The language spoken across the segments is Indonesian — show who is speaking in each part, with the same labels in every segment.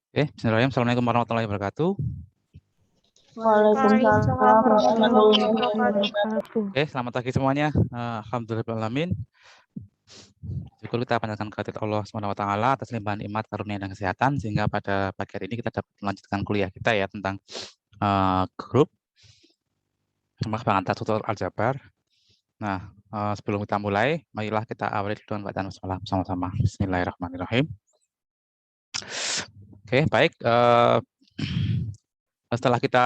Speaker 1: Bismillahirrahmanirrahim. Assalamualaikum warahmatullahi wabarakatuh.
Speaker 2: Waalaikumsalam warahmatullahi wabarakatuh.
Speaker 1: Selamat pagi semuanya. Alhamdulillahirrahmanirrahim. Syukur kita panjatkan kehadirat Allah SWT atas limpahan nikmat, karunia dan kesehatan sehingga pada pagi hari ini kita dapat melanjutkan kuliah kita ya tentang grup pengantar tutor aljabar. Nah, sebelum kita mulai, marilah kita awali dengan bacaan basmalah sama-sama. Bismillahirrahmanirrahim. Baik. Setelah kita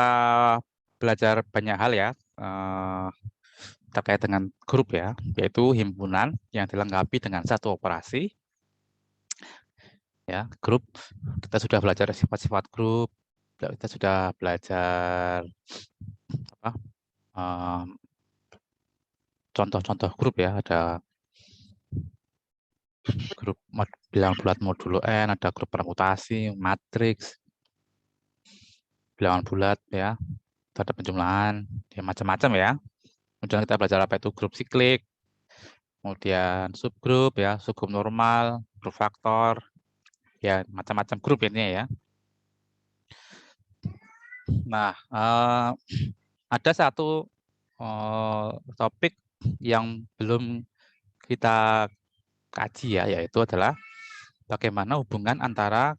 Speaker 1: belajar banyak hal ya terkait dengan grup ya, yaitu himpunan yang dilengkapi dengan satu operasi. Ya, grup kita sudah belajar sifat-sifat grup, kita sudah belajar contoh-contoh grup ya, ada grup bilangan bulat modulo N, ada grup permutasi, matriks, bilangan bulat ya, ada penjumlahan, ya macam-macam ya. Kemudian kita belajar apa itu grup siklik, kemudian subgrup ya, subgrup normal, grup faktor, ya macam-macam grup ini ya. Nah, ada satu topik yang belum kita kaji ya, yaitu adalah bagaimana hubungan antara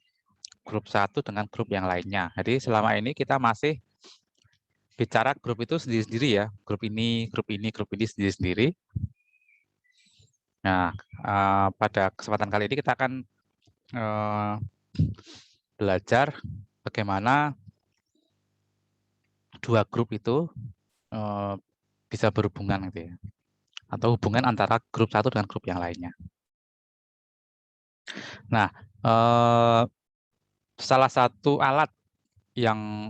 Speaker 1: grup satu dengan grup yang lainnya. Jadi selama ini kita masih bicara grup itu sendiri-sendiri ya, grup ini sendiri-sendiri. Nah, pada kesempatan kali ini kita akan belajar bagaimana dua grup itu bisa berhubungan gitu ya, atau hubungan antara grup satu dengan grup yang lainnya. Nah, salah satu alat yang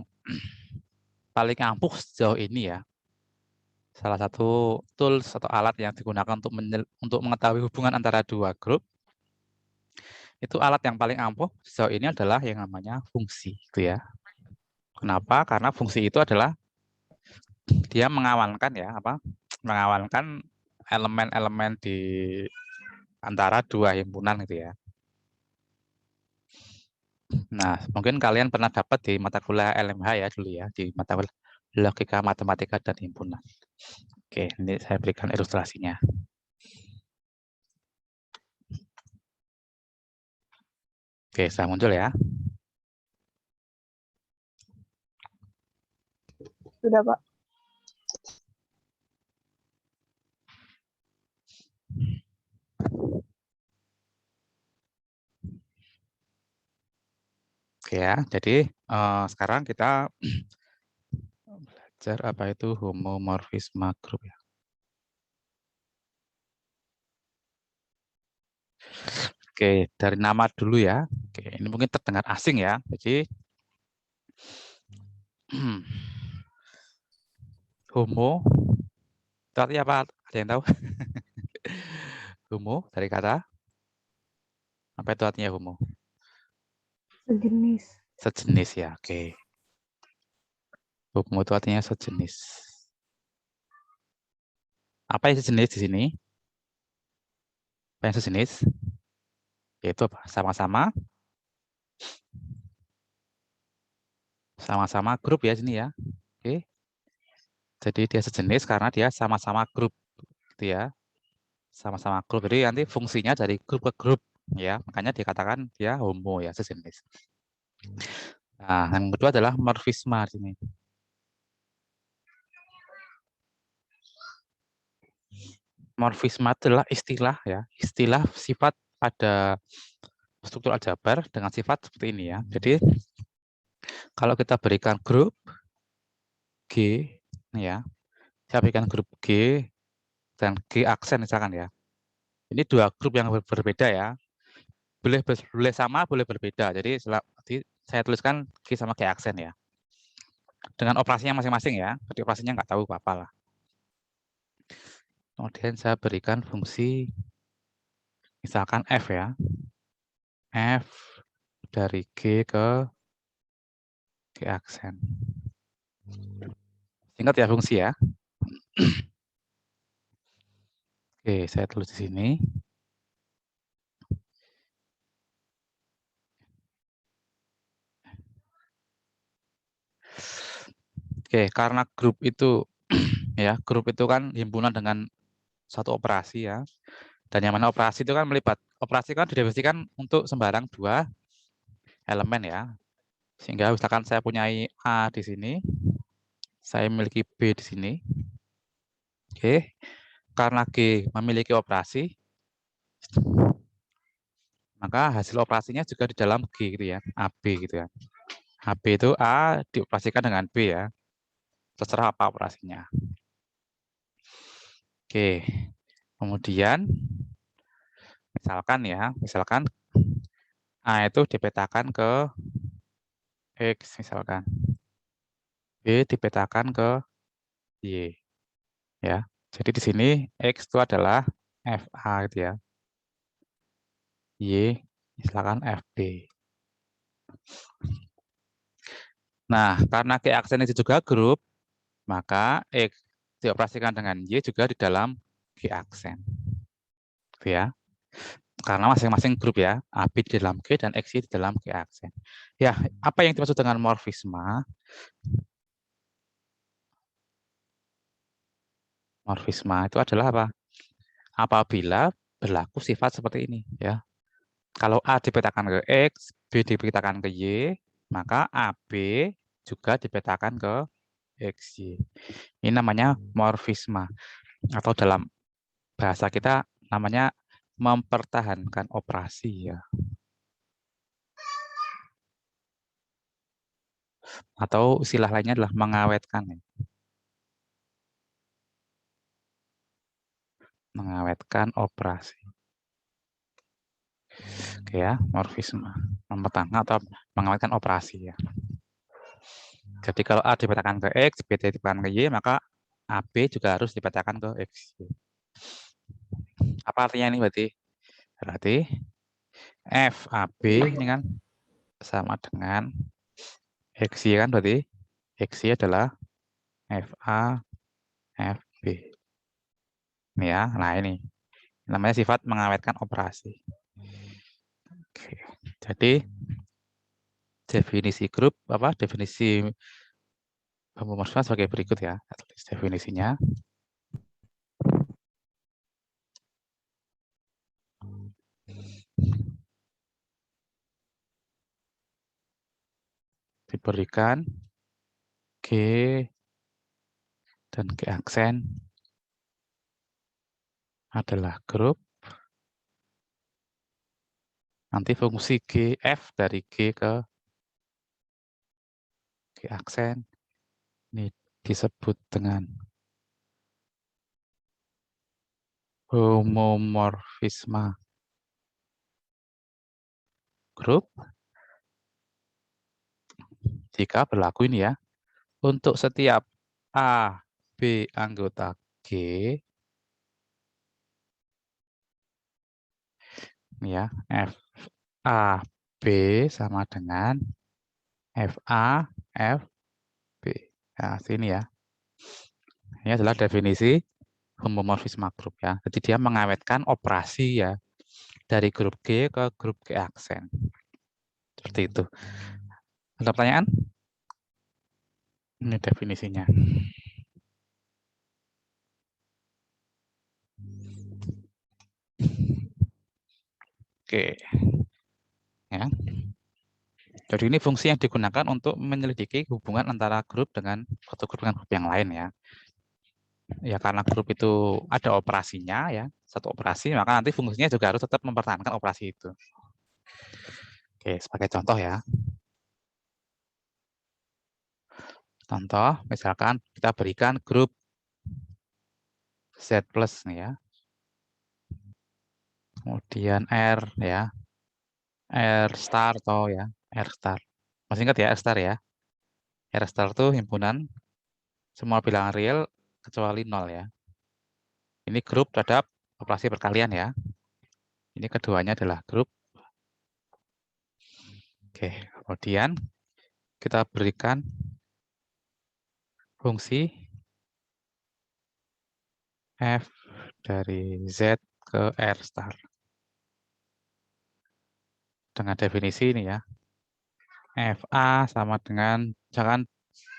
Speaker 1: paling ampuh sejauh ini ya, salah satu tools atau alat yang digunakan untuk mengetahui hubungan antara dua grup, itu alat yang paling ampuh sejauh ini adalah yang namanya fungsi, gitu ya. Kenapa? Karena fungsi itu adalah dia mengawalkan ya, mengawalkan elemen-elemen di antara dua himpunan gitu ya. Nah, mungkin kalian pernah dapat di mata kuliah LMH ya dulu ya, di mata kuliah logika matematika dan himpunan. Oke, ini saya berikan ilustrasinya. Oke, saya muncul ya.
Speaker 2: Sudah, Pak.
Speaker 1: Oke ya, jadi sekarang kita belajar apa itu homomorfisme grup ya. Oke, dari nama dulu ya. Oke, ini mungkin terdengar asing ya. Jadi homo itu artinya apa? Ada yang tahu? Homo dari kata apa itu artinya homo?
Speaker 2: Sejenis.
Speaker 1: Sejenis ya, oke. Homo itu artinya sejenis. Apa yang sejenis di sini? Apa yang sejenis? Yaitu apa? Sama-sama grup ya sini ya. Oke. Jadi dia sejenis karena dia sama-sama grup gitu ya. Sama-sama grup. Jadi nanti fungsinya dari grup ke grup ya. Makanya dikatakan dia homo ya, sejenis. Nah, yang kedua adalah morfisme di sini. Morfisme adalah istilah ya, istilah sifat pada struktur aljabar dengan sifat seperti ini ya. Jadi kalau kita berikan grup G ya, saya berikan grup G dan G aksen misalkan ya. Ini dua grup yang berbeda ya. Boleh sama, boleh berbeda. Jadi saya tuliskan G sama G aksen ya. Dengan operasinya masing-masing ya. Jadi operasinya nggak tahu apa-apa lah. Kemudian saya berikan fungsi misalkan F ya. F dari G ke G aksen. Ingat ya fungsi ya. Oke, saya tulis di sini. Oke, karena grup itu ya, grup itu kan himpunan dengan satu operasi ya. Dan yang mana operasi itu kan operasi kan didefinisikan untuk sembarang dua elemen ya. Sehingga misalkan saya punya A di sini, saya memiliki B di sini. Oke. Karena G memiliki operasi, maka hasil operasinya juga di dalam G gitu ya, AB gitu ya. AB itu A dioperasikan dengan B ya. Terserah apa operasinya. Oke. Kemudian misalkan A itu dipetakan ke X misalkan. B dipetakan ke Y ya. Jadi di sini X itu adalah FA gitu ya. Y misalkan FB. Nah, karena G aksen itu juga grup, maka X dioperasikan dengan Y juga di dalam G aksen. Gitu ya. Karena masing-masing grup ya, AB di dalam G dan XY di dalam G aksen. Ya, apa yang dimaksud dengan morfisma? Morfisma itu adalah apa? Apabila berlaku sifat seperti ini ya. Kalau A dipetakan ke X, B dipetakan ke Y, maka AB juga dipetakan ke XY. Ini namanya morfisma atau dalam bahasa kita namanya mempertahankan operasi ya. Atau istilah lainnya adalah mengawetkan ya. Mengawetkan operasi. Oke ya, morfisme. Mempertahankan atau mengawetkan operasi ya. Jadi kalau A dipetakan ke X, B dipetakan ke Y, maka AB juga harus dipetakan ke X. Apa artinya ini berarti? Berarti FAB ini kan sama dengan XY kan berarti XY adalah FA, FB. Ini ya, nah ini namanya sifat mengawetkan operasi. Oke. Jadi definisi grup definisi homomorfisme sebagai berikut ya. Definisinya. Diberikan G dan G aksen adalah grup. Nanti fungsi G, F dari G ke G aksen ini disebut dengan homomorfisme grup jika berlaku ini ya. Untuk setiap A, B anggota G, ya, F A B sama dengan FA F B. Nah, sini ya. Ini adalah definisi homomorfisme grup ya. Jadi dia mengawetkan operasi ya dari grup G ke grup G aksen. Seperti itu. Ada pertanyaan? Ini definisinya. Oke. Ya. Jadi ini fungsi yang digunakan untuk menyelidiki hubungan antara grup dengan satu grup dengan grup yang lain ya. Ya karena grup itu ada operasinya ya, satu operasi, maka nanti fungsinya juga harus tetap mempertahankan operasi itu. Oke, sebagai contoh ya. Contoh, misalkan kita berikan grup Z plus nih ya. Kemudian R ya. R star atau ya, R star. Masih ingat ya R star ya? R star itu himpunan semua bilangan real kecuali 0 ya. Ini grup terhadap operasi perkalian ya. Ini keduanya adalah grup. Oke, kemudian kita berikan fungsi F dari Z ke R star. Dengan definisi ini ya. FA sama dengan misalkan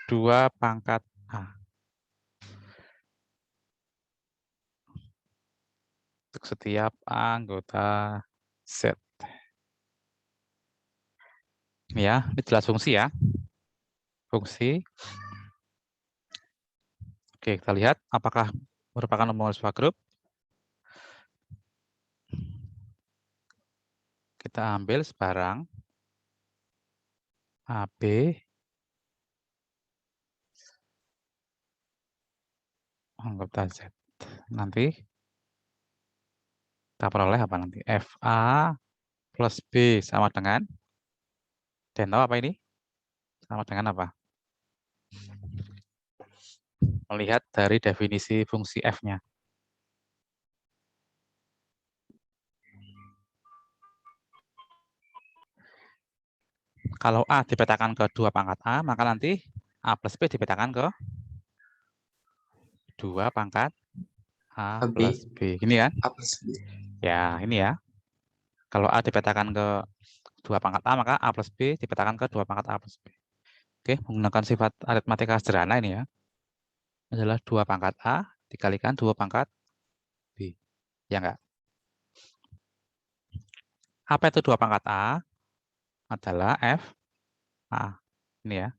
Speaker 1: 2 pangkat A. Untuk setiap anggota Z. Ya, ini jelas fungsi ya. Fungsi. Oke, kita lihat apakah merupakan homomorfisme grup. Kita ambil sebarang AB anggota Z. Nanti kita peroleh apa nanti? FA plus B sama dengan, dan tahu apa ini? Sama dengan apa? Melihat dari definisi fungsi F-nya. Kalau A dipetakan ke 2 pangkat A, maka nanti A plus B dipetakan ke 2 pangkat A plus B. Ini kan?
Speaker 3: A plus B.
Speaker 1: Ya, ini ya. Kalau A dipetakan ke 2 pangkat A, maka A plus B dipetakan ke 2 pangkat A plus B. Oke, menggunakan sifat aritmatika sederhana ini ya. Adalah 2 pangkat A dikalikan 2 pangkat B. Ya enggak? Apa itu 2 pangkat A? Adalah F A. Ini ya.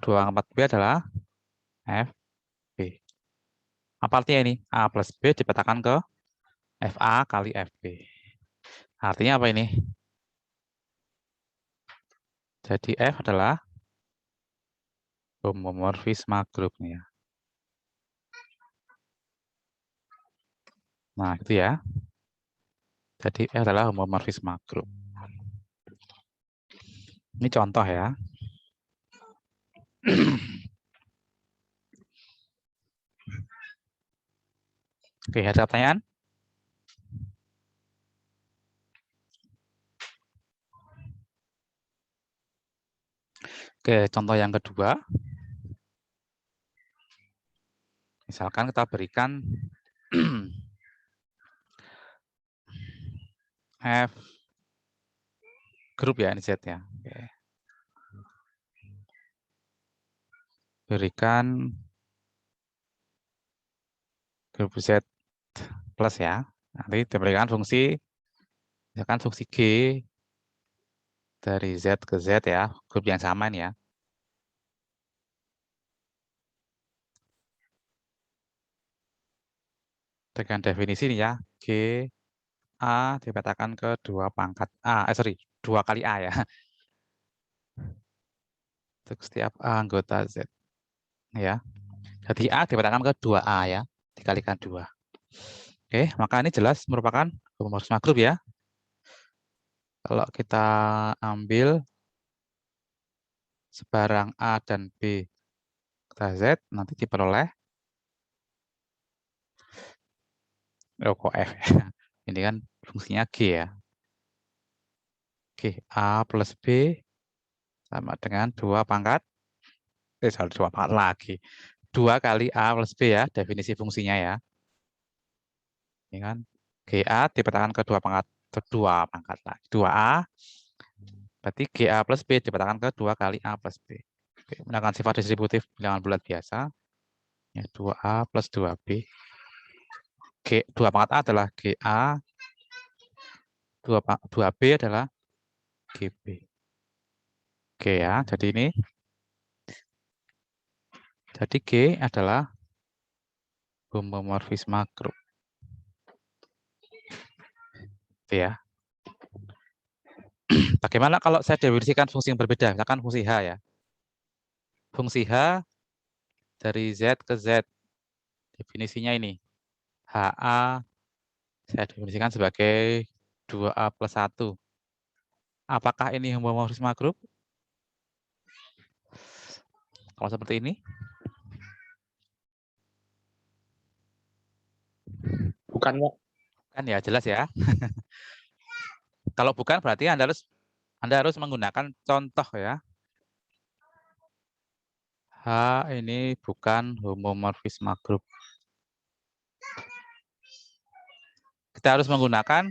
Speaker 1: 2 pangkat B adalah F B. Apa artinya ini? A plus B dipetakan ke FA kali FB. Artinya apa ini? Jadi F adalah homomorfisme grupnya. Nah, itu ya. Jadi F adalah homomorfisme grup. Ini contoh ya. Oke, ada pertanyaan? Oke, contoh yang kedua. Misalkan kita berikan F grup ya, ini Z ya. Oke. Berikan grup Z plus ya. Nanti diberikan fungsi, misalkan fungsi G dari Z ke Z ya, grup yang sama ini ya. Dengan definisi ini ya, G A dipetakan ke 2 pangkat A, 2 kali A ya. Untuk setiap anggota Z. Ya. Jadi A dipetakan ke 2A ya, dikalikan 2. Oke, maka ini jelas merupakan homomorfisme grup ya. Kalau kita ambil sebarang A dan B kita Z, nanti diperoleh kok F ya. Ini kan fungsinya G ya. G A plus B sama dengan 2 pangkat, 2 pangkat lagi. 2 kali A plus B ya, definisi fungsinya ya. Ini kan GA dipetakan ke 2 pangkat, lagi. 2A, berarti GA plus B dipetakan ke 2 kali A plus B. Oke, menggunakan sifat distributif bilangan bulat biasa. Ya, 2A plus 2B. 2 pangkat A adalah GA, 2B adalah GB. Oke ya, jadi ini. Jadi G adalah homomorfisme grup. Itu ya. Bagaimana kalau saya definisikan fungsi yang berbeda, misalkan fungsi H ya. Fungsi H dari Z ke Z, definisinya ini. HA saya definisikan sebagai 2A plus 1. Apakah ini homomorfisme grup? Kalau seperti ini?
Speaker 3: Bukan, Pak.
Speaker 1: Kan ya, jelas ya. Kalau bukan berarti Anda harus menggunakan contoh ya. H ini bukan homomorfisme grup. Kita harus menggunakan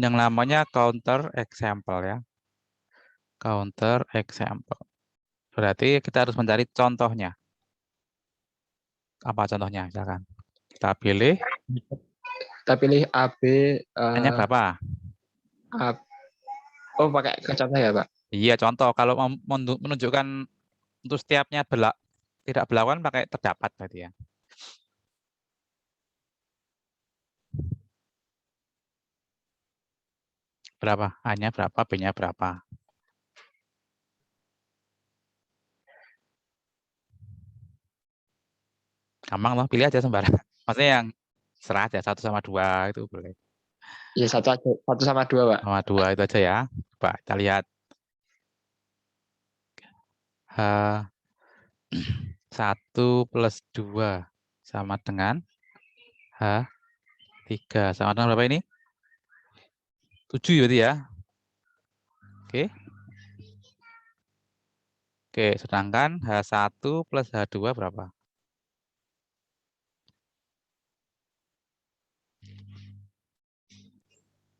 Speaker 1: yang namanya counter example ya. Counter example. Berarti kita harus mencari contohnya. Apa contohnya? Misalkan kita pilih
Speaker 3: Kita pilih AB.
Speaker 1: hanya berapa?
Speaker 3: Oh, pakai ke contoh ya, Pak?
Speaker 1: Iya, contoh. Kalau mau menunjukkan untuk setiapnya tidak berlakukan pakai terdapat berarti ya. Berapa? A-nya berapa, B-nya berapa. Gampang loh, pilih aja sembarang. Maksudnya yang serah aja, 1 sama 2 itu boleh.
Speaker 3: Ya, 1 sama 2, Pak.
Speaker 1: Sama 2 itu aja ya. Coba kita lihat. 1 plus 2 sama dengan H3. Sama dengan berapa ini? 7 berarti ya. Oke. Oke, sedangkan H1 plus H2 berapa?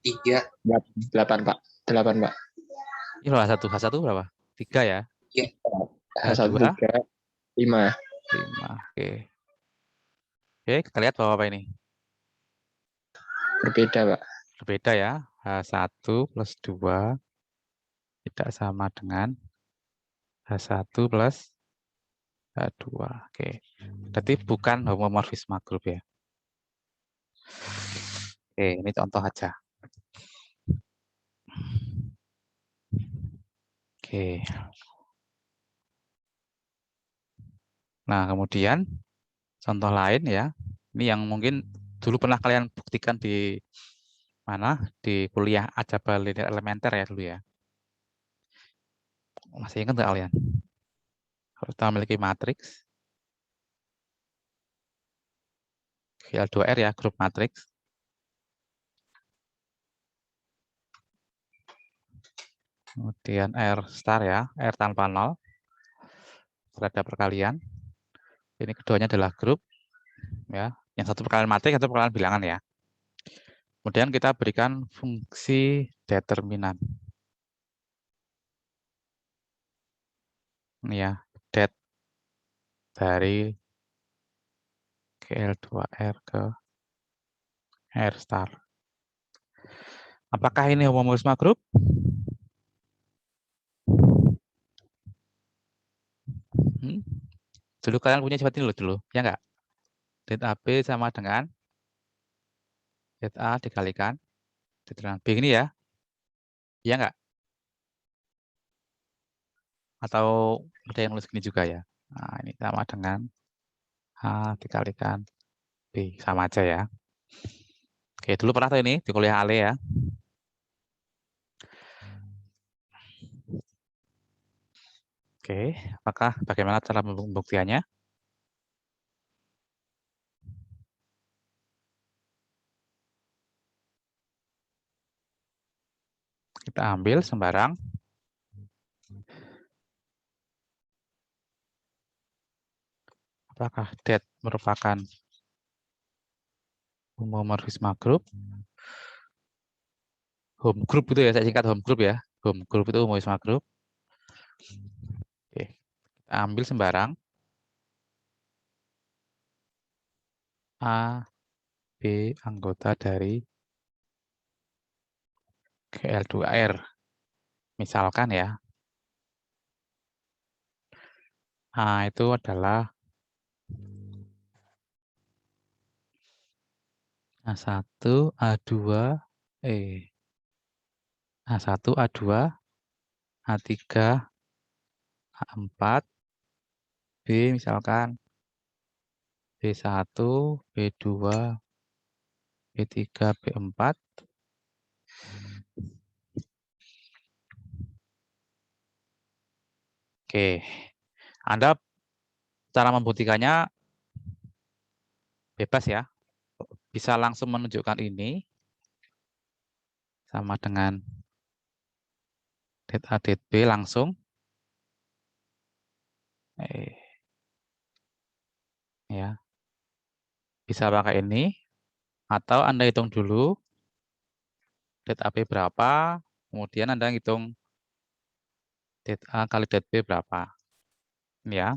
Speaker 3: 3. 8, Pak. 8, Pak.
Speaker 1: Ini H1 berapa? 3 ya.
Speaker 3: Iya.
Speaker 1: H2
Speaker 3: 3, 5.
Speaker 1: 5. Oke. Oke, kita lihat bahwa apa ini?
Speaker 3: Berbeda, Pak.
Speaker 1: Berbeda ya. H1 plus 2 tidak sama dengan H1 plus H2. Oke. Berarti bukan homomorfisme grup ya. Oke, ini contoh aja. Oke. Nah, kemudian contoh lain ya. Ini yang mungkin dulu pernah kalian buktikan di mana? Di kuliah aljabar linear elementer ya dulu ya. Masih ingat nggak kalian? Kalau kita memiliki matriks L2R ya, grup matriks. Kemudian R star ya, R tanpa 0. Terhadap perkalian. Ini keduanya adalah grup ya. Yang satu perkalian matriks, satu perkalian bilangan ya. Kemudian kita berikan fungsi determinan. Ini ya, det dari L2R ke R star. Apakah ini homomorfisme grup? Dulu kalian punya sifat ini loh dulu, ya enggak? Det AB sama dengan det A dikalikan determinan B ini ya. Ya enggak? Atau ada yang nulis gini juga ya. Nah, ini sama dengan A dikalikan B, sama aja ya. Oke, dulu pernah tuh ini di kuliah Ale ya. Oke, apakah bagaimana cara pembuktiannya? Kita ambil sembarang. Apakah det merupakan homomorfisme grup? Home group itu ya, saya singkat home group ya. Home group itu homomorfisme grup. Oke, kita ambil sembarang. A, B anggota dari L2R. Misalkan ya. A itu adalah A1, A2, A1, A2, A3, A4, B misalkan B1, B2, B3, B4. Oke, Anda cara membuktikannya bebas ya. Bisa langsung menunjukkan ini sama dengan det A, det B langsung. Ya. Bisa pakai ini. Atau Anda hitung dulu det AB berapa, kemudian Anda hitung det A kali det B berapa. Ya.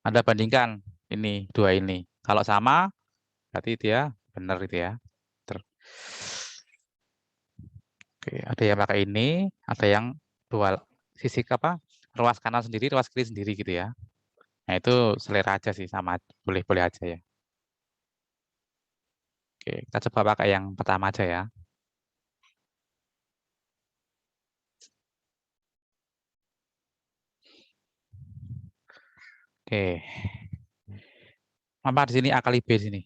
Speaker 1: Anda bandingkan ini, dua ini. Kalau sama, berarti dia benar itu ya. Oke, ada yang pakai ini, ada yang dua sisi apa? Ruas kanan sendiri, ruas kiri sendiri gitu ya. Nah, itu selera aja sih, sama boleh-boleh aja ya. Oke, kita coba pakai yang pertama aja ya. Oke. Apa di sini A kali B di sini?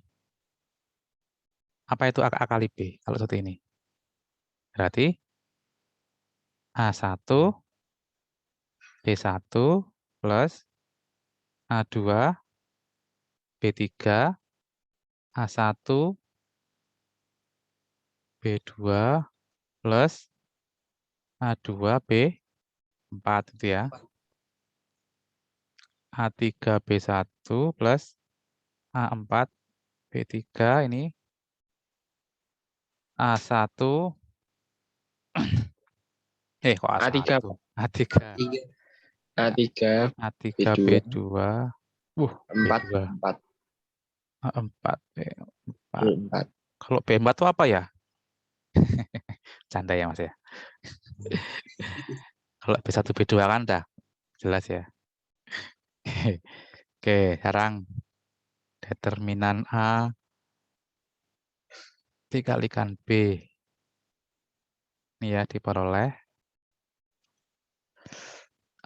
Speaker 1: Apa itu A kali B kalau seperti ini? Berarti A1 B1 plus A2 B3 A1 B2 plus A2 B4 itu ya. A3 B1 plus A4 B3 ini A1 kok A1?
Speaker 3: A3, Pak.
Speaker 1: A3
Speaker 3: A3
Speaker 1: A3
Speaker 3: B2
Speaker 1: B2
Speaker 3: 4
Speaker 1: B2
Speaker 3: 4
Speaker 1: A4 B4.
Speaker 3: B4.
Speaker 1: Kalau B4 itu apa ya? Canda ya Mas ya. Kalau B1 B2 kan udah jelas ya. Oke, sekarang determinan A dikalikan B. Ini ya diperoleh.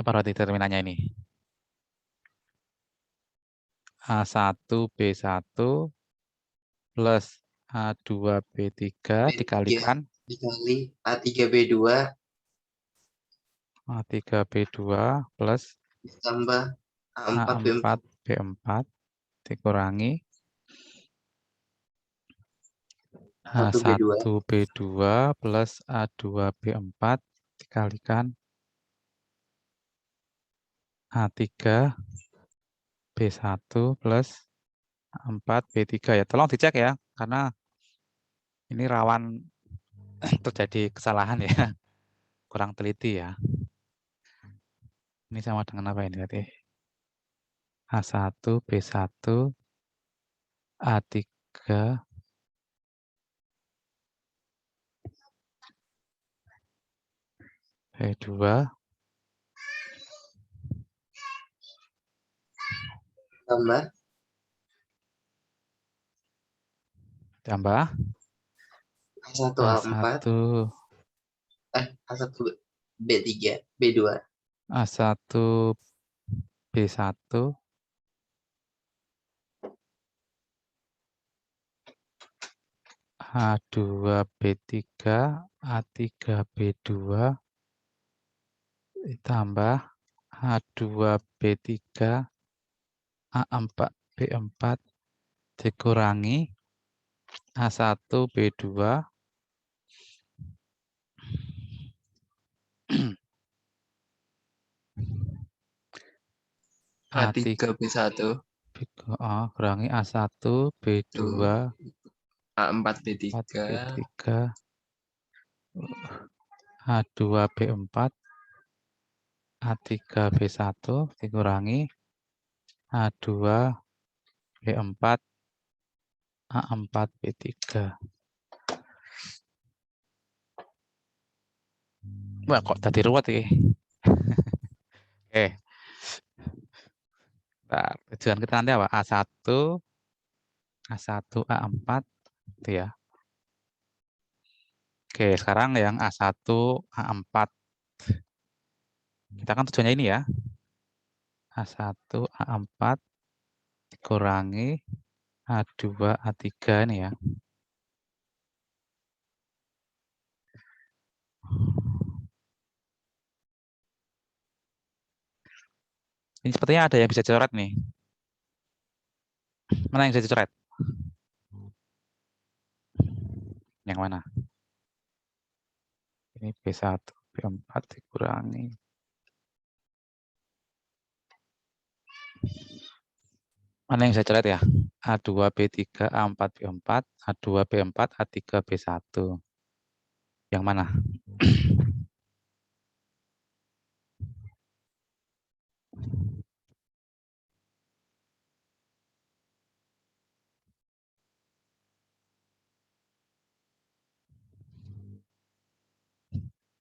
Speaker 1: Apa arti determinannya ini? A1 B1 plus A2 B3 dikalikan
Speaker 4: dikali A3B2
Speaker 1: A3 B2 plus
Speaker 4: ditambah A4B4
Speaker 1: A4 B4 dikurangi A1 B2 plus A2 B4 dikalikan A3 B1 plus A4 B3 ya. Tolong dicek ya, karena ini rawan terjadi kesalahan ya. Kurang teliti ya. Ini sama dengan apa ini tadi? A1 B1 A3 B2
Speaker 4: tambah
Speaker 1: tambah
Speaker 4: A1 A4
Speaker 1: A1
Speaker 4: A1 B3 B2
Speaker 1: A1 B1 A2 B3 A3 B2 ditambah A2 B3 A4 B4 dikurangi A1 B2
Speaker 3: A3B1
Speaker 1: kurangi A1 B2
Speaker 3: A4
Speaker 1: 4
Speaker 3: B3
Speaker 1: B3 A2 B4 A3 B1 dikurangi A2 B4 A4 B3. Wah, kok tadi ruwet ya? Oke. Nah, tujuan kita nanti apa? A1 A4 itu ya. Oke, sekarang yang A1 A4. Kita kan tujuannya ini ya. A1 A4 dikurangi A2 A3 ini ya. Ini sepertinya ada yang bisa coret nih. Mana yang bisa dicoret? Yang mana? Ini B1, B4 dikurangi. Mana yang saya coret ya? A2 B3 A4 B4 A2 B4 A3 B1. Yang mana?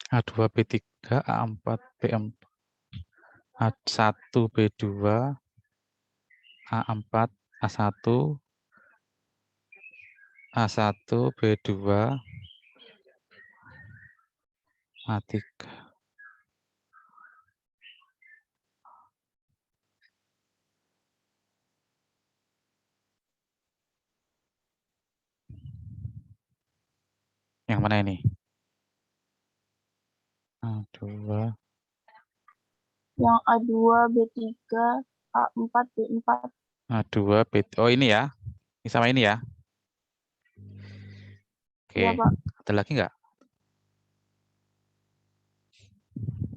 Speaker 1: A2, B3, A4, B4, A1, B2, A4, A1, A1, B2, A3. Yang mana ini? A2.
Speaker 2: Yang A2, B3, A4, B4.
Speaker 1: A2, B. Oh, ini ya. Ini sama ini ya. Oke.
Speaker 2: Iya, Pak.
Speaker 1: Ada lagi nggak?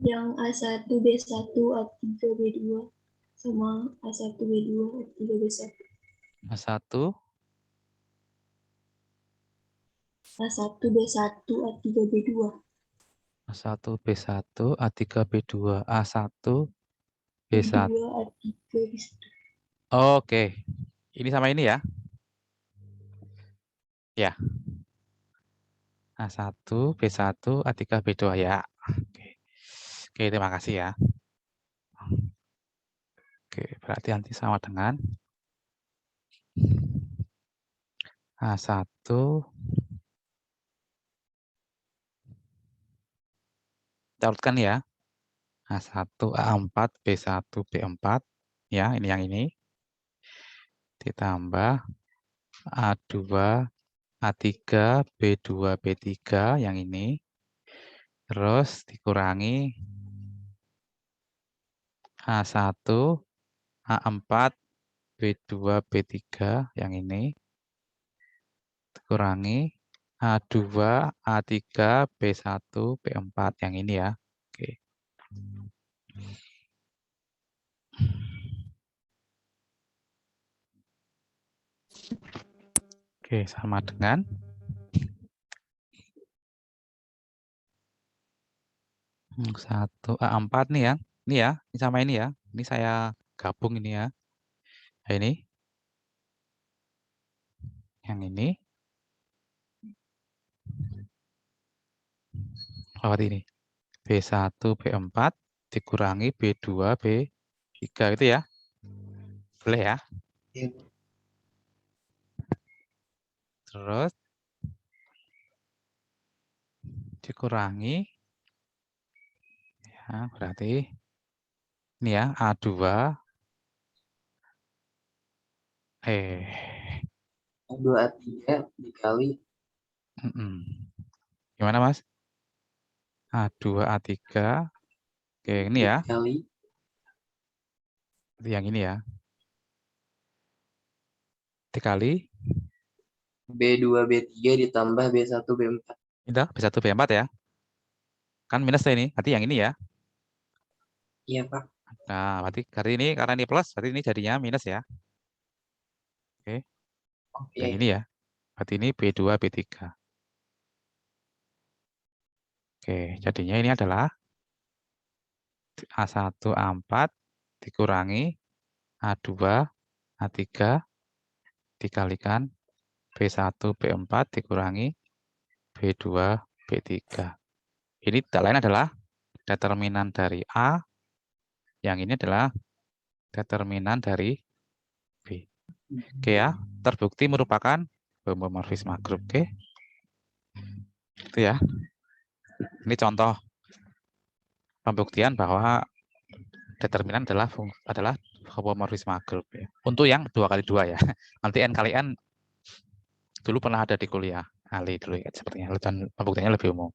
Speaker 5: Yang A1, B1, A3, B2 sama A1, B2, A3, B1.
Speaker 1: A1,
Speaker 5: A1, B1, A3, B2.
Speaker 1: A1, B1, A3, B2, A1,
Speaker 5: B2,
Speaker 1: B1.
Speaker 5: A3, B1.
Speaker 1: Oke. Ini sama ini ya. Ya. A1, B1, A3, B2 ya. Oke. Oke, terima kasih ya. Oke, berarti nanti sama dengan A1, kita urutkan ya. A1, A4, B1, B4. Ya, ini yang ini. Ditambah A2, A3, B2, B3 yang ini. Terus dikurangi A1, A4, B2, B3 yang ini. Dikurangi A2, A3, B1, B4 yang ini ya. Oke. Oke, sama dengan satu A4 nih ya. Ini ya, ini sama ini ya. Ini saya gabung ini ya. Nah, ini. Yang ini. Lewat ini. B1, B4 dikurangi B2, B3 itu ya. Boleh ya.
Speaker 4: Iya.
Speaker 1: Terus dikurangi ya, berarti ini ya A2
Speaker 4: A2, A3 dikali
Speaker 1: gimana Mas? A2, A3 oke ini ya.
Speaker 4: dikali
Speaker 1: Yang ini ya. Dikali
Speaker 4: B2, B3 ditambah B1, B4.
Speaker 1: itu B1, B4 ya. Kan minus ini, berarti yang ini ya.
Speaker 4: Iya, Pak.
Speaker 1: Nah, berarti ini karena ini plus, berarti ini jadinya minus ya. Oke. Yang
Speaker 4: Oke.
Speaker 1: ini ya. Berarti ini B2, B3. Oke, jadinya ini adalah A1, A4 dikurangi A2, A3 dikalikan B1, B4 dikurangi B2, B3. Ini tak lain adalah determinan dari A, yang ini adalah determinan dari B. Oke ya, terbukti merupakan homomorfisme grup. Oke. Itu ya. Ini contoh pembuktian bahwa determinan adalah homomorfisme grup ya. Untuk yang 2x2 ya. Nanti N kali N dulu pernah ada di kuliah Ali dulu ya sepertinya, dan pembuktiannya lebih umum.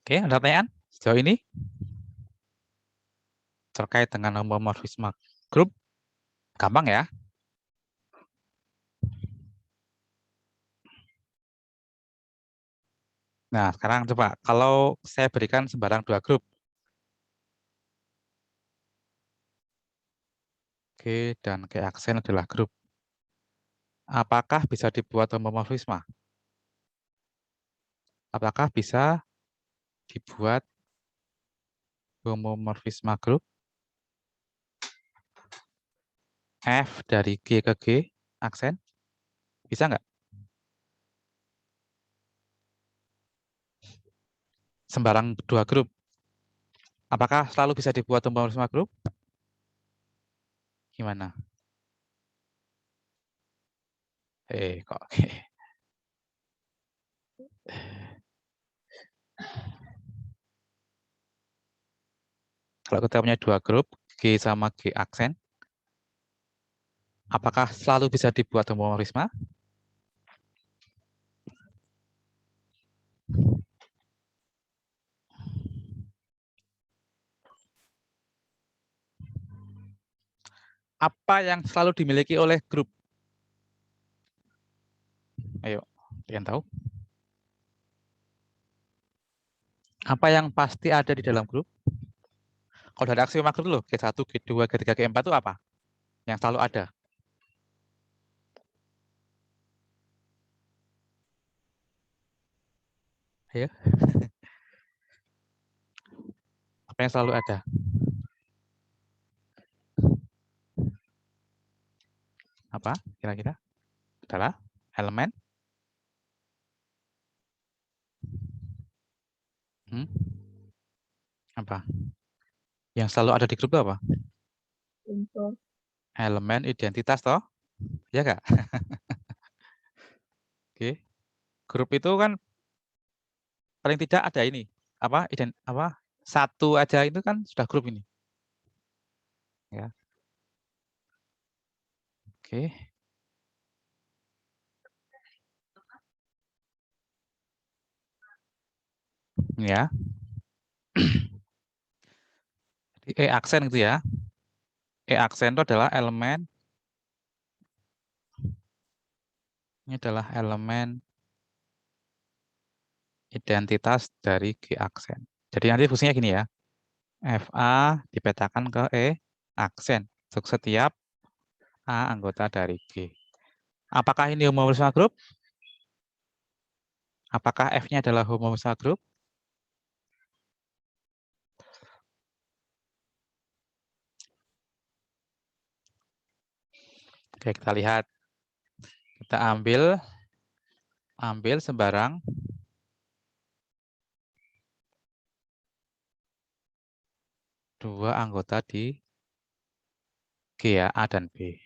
Speaker 1: Oke, ada pertanyaan sejauh ini terkait dengan homomorfisme grup? Gampang ya. Nah, sekarang coba kalau saya berikan sembarang 2 grup. G dan G aksen adalah grup. Apakah bisa dibuat homomorfisme? Apakah bisa dibuat homomorfisme grup? F dari G ke G aksen? Bisa nggak? sembarang dua grup. Apakah selalu bisa dibuat homomorfisme grup? Gimana? Kok. Kalau kita punya dua grup, G sama G aksen, apakah selalu bisa dibuat homomorfisme? Apa yang selalu dimiliki oleh grup? Ayo, kalian tahu? Apa yang pasti ada di dalam grup? Kalau dari aksioma grup dulu, G1, G2, G3, G4 itu apa? Yang selalu ada. Ayo. Apa yang selalu ada? Apa kira-kira? Adalah elemen apa? Yang selalu ada di grup itu apa?
Speaker 2: Untuk
Speaker 1: Elemen identitas toh? Ya enggak? Oke. Grup itu kan paling tidak ada ini. Apa? Satu aja itu kan sudah grup ini. Ya. Oke. Ya. E aksen gitu ya. E aksen itu adalah elemen, ini adalah elemen identitas dari G aksen. Jadi nanti fungsinya gini ya. FA dipetakan ke E aksen untuk setiap A anggota dari G. Apakah ini homomorfisme grup? Apakah F-nya adalah homomorfisme grup? Oke, kita lihat. Kita ambil sembarang dua anggota di G ya, A dan B.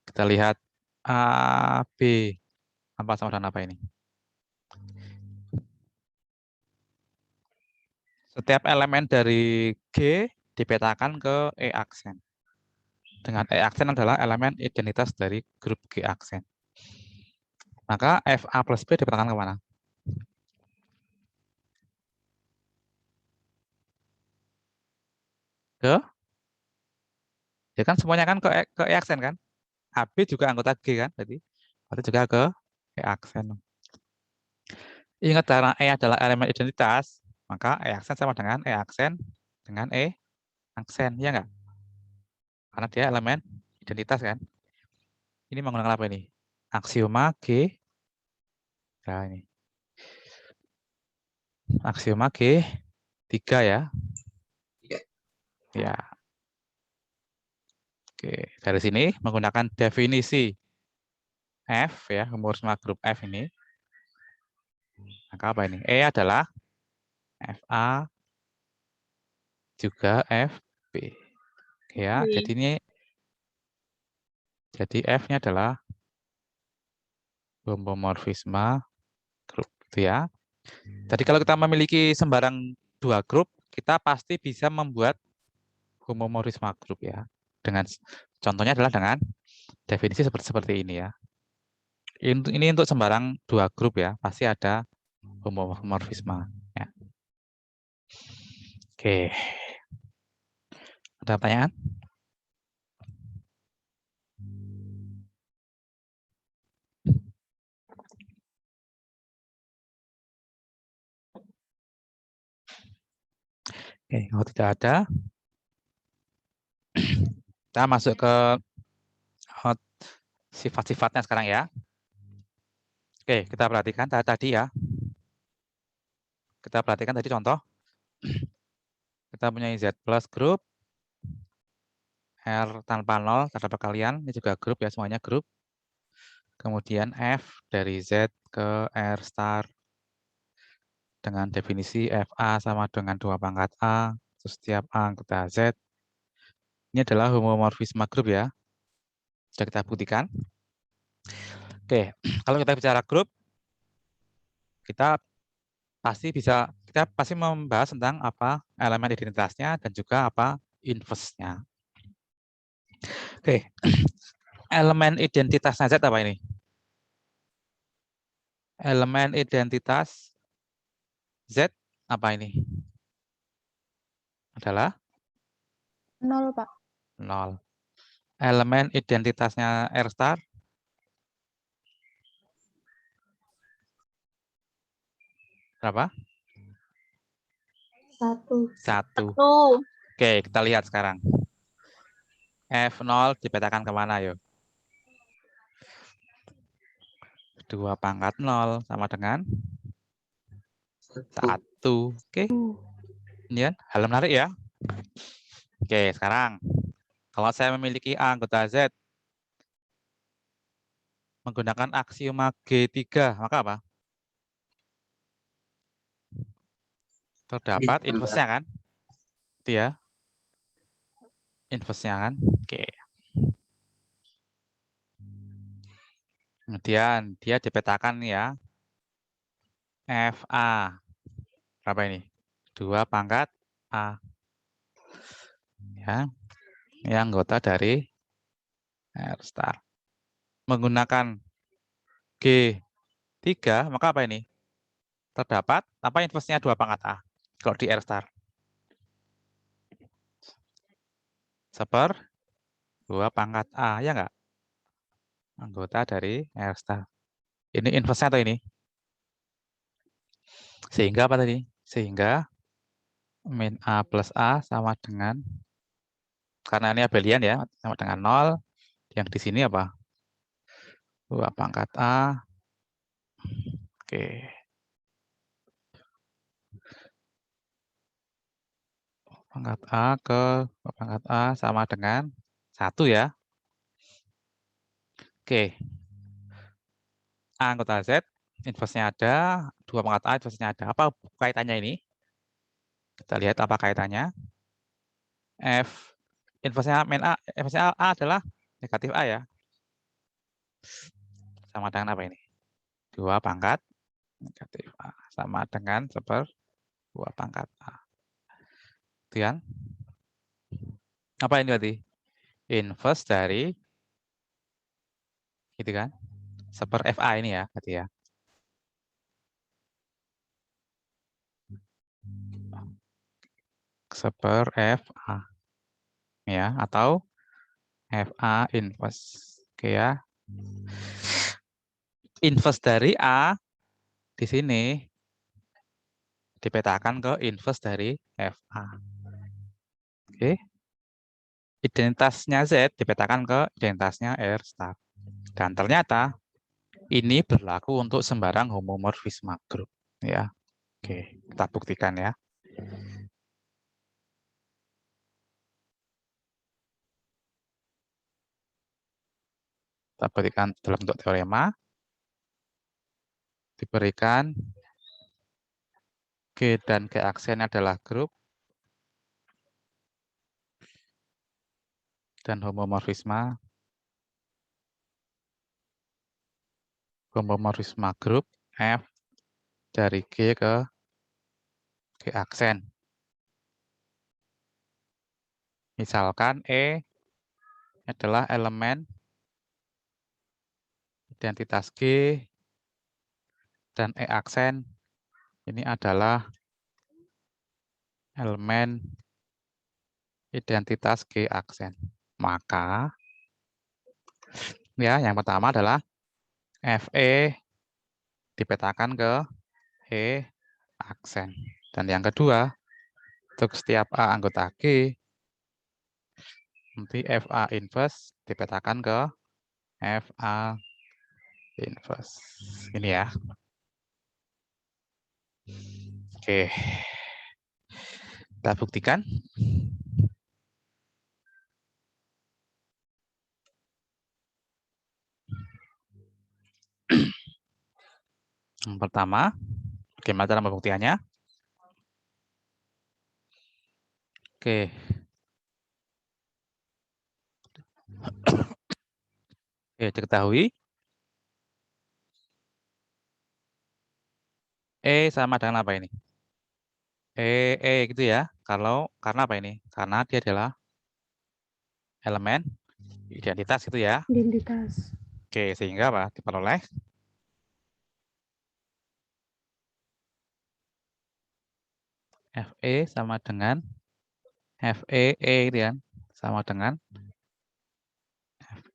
Speaker 1: Kita lihat A, B. Apa sama dengan apa ini? Setiap elemen dari G dipetakan ke E aksen. Dengan E aksen adalah elemen identitas dari grup G aksen. Maka FA plus B dipetakan kemana? Ke? Ya kan semuanya kan ke E aksen kan? AB juga anggota G kan? Berarti juga ke E aksen. Ingat karena E adalah elemen identitas, maka E aksen sama dengan E aksen dengan E aksen, ya enggak? Karena dia elemen identitas kan. Ini menggunakan apa ini? Aksioma G. Nah ini. Aksioma G 3 ya.
Speaker 3: Iya.
Speaker 1: Ya. Oke, dari sini menggunakan definisi F ya, homomorfisme grup F ini. Maka apa ini? E adalah FA juga FB. Oke ya, jadi ini F-nya adalah homomorfisme grup gitu ya. Jadi kalau kita memiliki sembarang dua grup, kita pasti bisa membuat homomorfisme grup ya. Dengan contohnya adalah dengan definisi seperti ini ya. Ini untuk sembarang dua grup ya, pasti ada homomorfisme ya. Oke. Ada pertanyaan? Oke, kalau tidak ada, kita masuk ke sifat-sifatnya sekarang ya. Oke, kita perhatikan tadi ya. Kita perhatikan tadi contoh. Kita punya Z plus grup, R tanpa 0 terhadap perkalian, ini juga grup ya, semuanya grup. Kemudian F dari Z ke R star dengan definisi FA sama dengan 2 pangkat A, terus setiap A anggota Z. Ini adalah homomorfisme grup ya. Sudah kita buktikan. Oke, kalau kita bicara grup, kita pasti membahas tentang apa elemen identitasnya dan juga apa inverse-nya. Oke, elemen identitasnya Z apa ini? Elemen identitas Z apa ini? Adalah
Speaker 2: 0, Pak.
Speaker 1: 0. Elemen identitasnya R star berapa?
Speaker 5: 1.
Speaker 1: 1.
Speaker 2: 1.
Speaker 1: Oke, kita lihat sekarang. F0 dipetakan kemana yuk? 2 pangkat 0 sama dengan 1. Oke. Ini kan hal menarik ya. Oke, sekarang kalau saya memiliki A anggota Z menggunakan aksioma G3, maka apa? Terdapat inverse-nya kan? Itu ya. Inverse-nya kan? Oke. Kemudian dia dipetakan ya. FA. Berapa ini? 2 pangkat A. Ya. Ini anggota dari R star. Menggunakan G3, maka apa ini? Terdapat apa inverse-nya 2 pangkat A kalau di R star? 1/2 pangkat A, ya enggak? Anggota dari R star. Ini inverse-nya atau ini? Sehingga apa tadi? Sehingga min A plus A sama dengan, karena ini abelian ya, sama dengan 0. Yang di sini apa? 2 pangkat A. Oke. Pangkat A ke pangkat A sama dengan 1 ya. Oke. A anggota Z, inverse-nya ada, 2 pangkat A, inverse-nya ada. Apa kaitannya ini? Kita lihat apa kaitannya. F, inverse-nya min A, inverse-nya A adalah negatif A ya. Sama dengan apa ini? 2 pangkat negatif A. Sama dengan 1/2 pangkat A. Kemudian, apa ini berarti? Inverse dari, gitu kan? 1/FA ini ya, berarti ya. FA ya, atau FA inverse. Oke ya. Inverse dari A di sini dipetakan ke inverse dari FA. Oke. Identitasnya Z dipetakan ke identitasnya R star. Dan ternyata ini berlaku untuk sembarang homomorfisme grup ya. Oke, kita buktikan ya. Kita berikan dalam bentuk teorema. Diberikan G dan G aksen adalah grup dan homomorfisme grup F dari G ke G aksen. Misalkan E adalah elemen identitas G dan E aksen ini adalah elemen identitas G aksen. Maka ya yang pertama adalah FE dipetakan ke E aksen. Dan yang kedua, untuk setiap A anggota G, nanti FA inverse dipetakan ke FA inverse. Ini ya. Oke. Kita buktikan. Yang pertama, Bagaimana cara pembuktiannya? Oke. Oke, diketahui E sama dengan apa ini? Gitu ya. Karena apa ini? Karena dia adalah elemen identitas gitu ya.
Speaker 5: Identitas.
Speaker 1: Oke, sehingga apa? Diperoleh FE sama dengan FE gitu ya. Sama dengan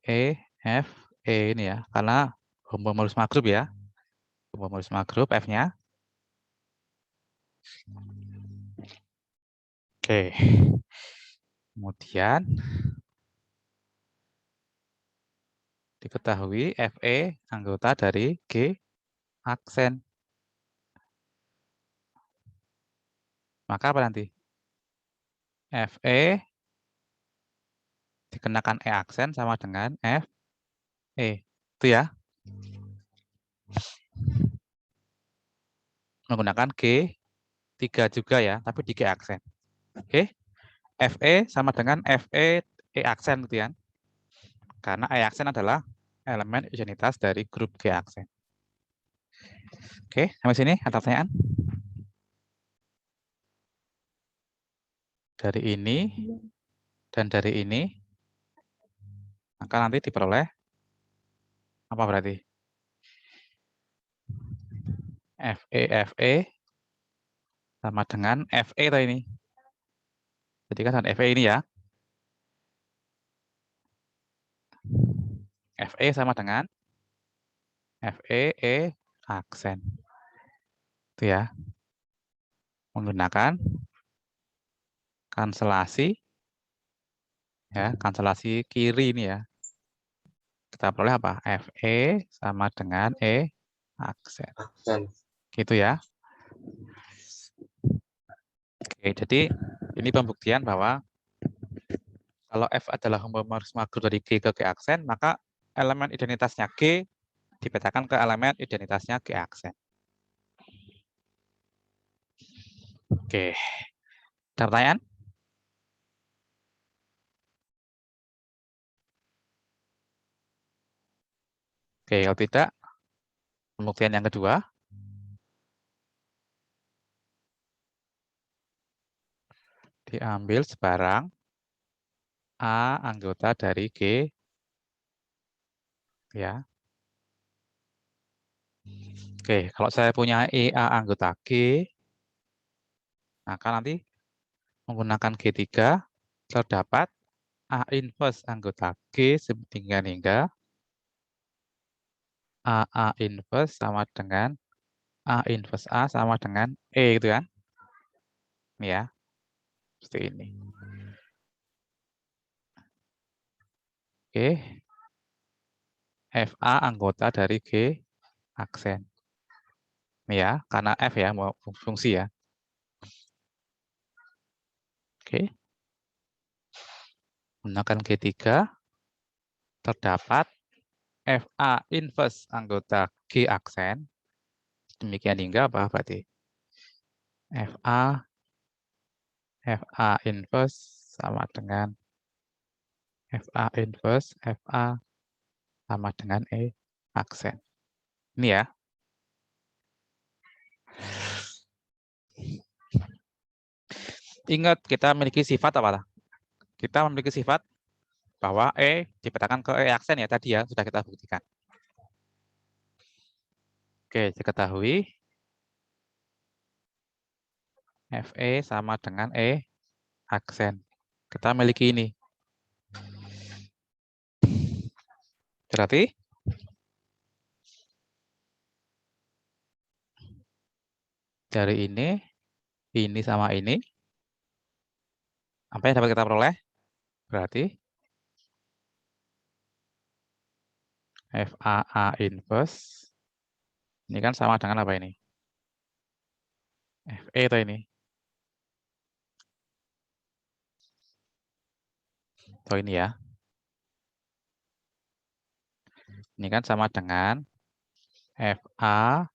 Speaker 1: FE ini ya. Karena homomorfisme grup ya. Homomorfisme grup F-nya. Oke. Kemudian diketahui FE anggota dari G aksen. Maka apa nanti? FE dikenakan E aksen sama dengan FE. Itu ya. Menggunakan G3 juga ya, tapi di G aksen. Oke. FE sama dengan FE E aksen gitu ya. Karena E aksen adalah elemen identitas dari grup G aksen. Oke, sampai sini ada pertanyaan? Dari ini dan dari ini, maka nanti diperoleh apa berarti? FE sama dengan FE tadi ini. Jadi kan dengan FE ini ya. FE sama dengan FE E aksen. Itu ya. Menggunakan kanselasi ya, kanselasi kiri ini ya. Kita peroleh apa? FE sama dengan E aksen.
Speaker 4: Aksen.
Speaker 1: Gitu ya. Oke, jadi ini pembuktian bahwa kalau F adalah homomorfisme grup dari G ke G aksen, maka elemen identitasnya G dipetakan ke elemen identitasnya G aksen. Oke. Ada pertanyaan? Oke, kalau tidak, pembuktian yang kedua. Diambil sebarang A anggota dari G. Ya. Oke, kalau saya punya EA anggota G, maka nanti menggunakan G3 terdapat A inverse anggota G setinggian hingga A inverse sama dengan A inverse A sama dengan E gitu kan. Ini ya. Seperti ini. Oke. FA anggota dari G aksen. Ini ya, karena F ya mau fungsi ya. Oke. Gunakan G3 terdapat FA inverse anggota G aksen. Demikian hingga apa berarti? FA inverse sama dengan FA inverse FA sama dengan E aksen. Ini ya. Ingat kita memiliki sifat apa? Kita memiliki sifat bahwa E dipetakan ke E aksen ya tadi ya, sudah kita buktikan. Oke, diketahui FE sama dengan E aksen. Kita memiliki ini. Berarti dari ini sama ini, apa yang dapat kita peroleh? Berarti FA inverse, ini kan sama dengan apa ini? FE atau ini? Atau ini ya. Ini kan sama dengan FA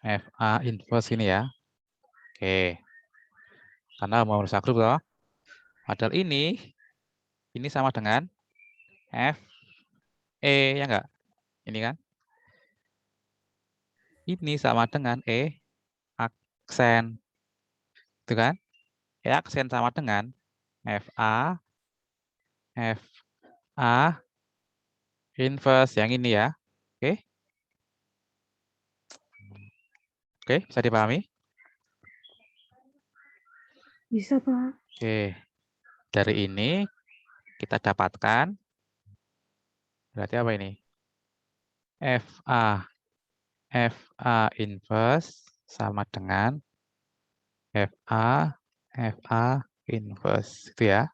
Speaker 1: FA inverse ini ya. Oke. Karena mau rusak grup loh. Padahal ini sama dengan FE ya enggak? Ini kan? Ini sama dengan aksen. Itu kan? Aksen sama dengan FA inverse yang ini ya. Oke. Oke, bisa dipahami?
Speaker 2: Bisa, Pak.
Speaker 1: Oke. Dari ini kita dapatkan berarti apa ini? FA inverse sama dengan FA inverse itu ya.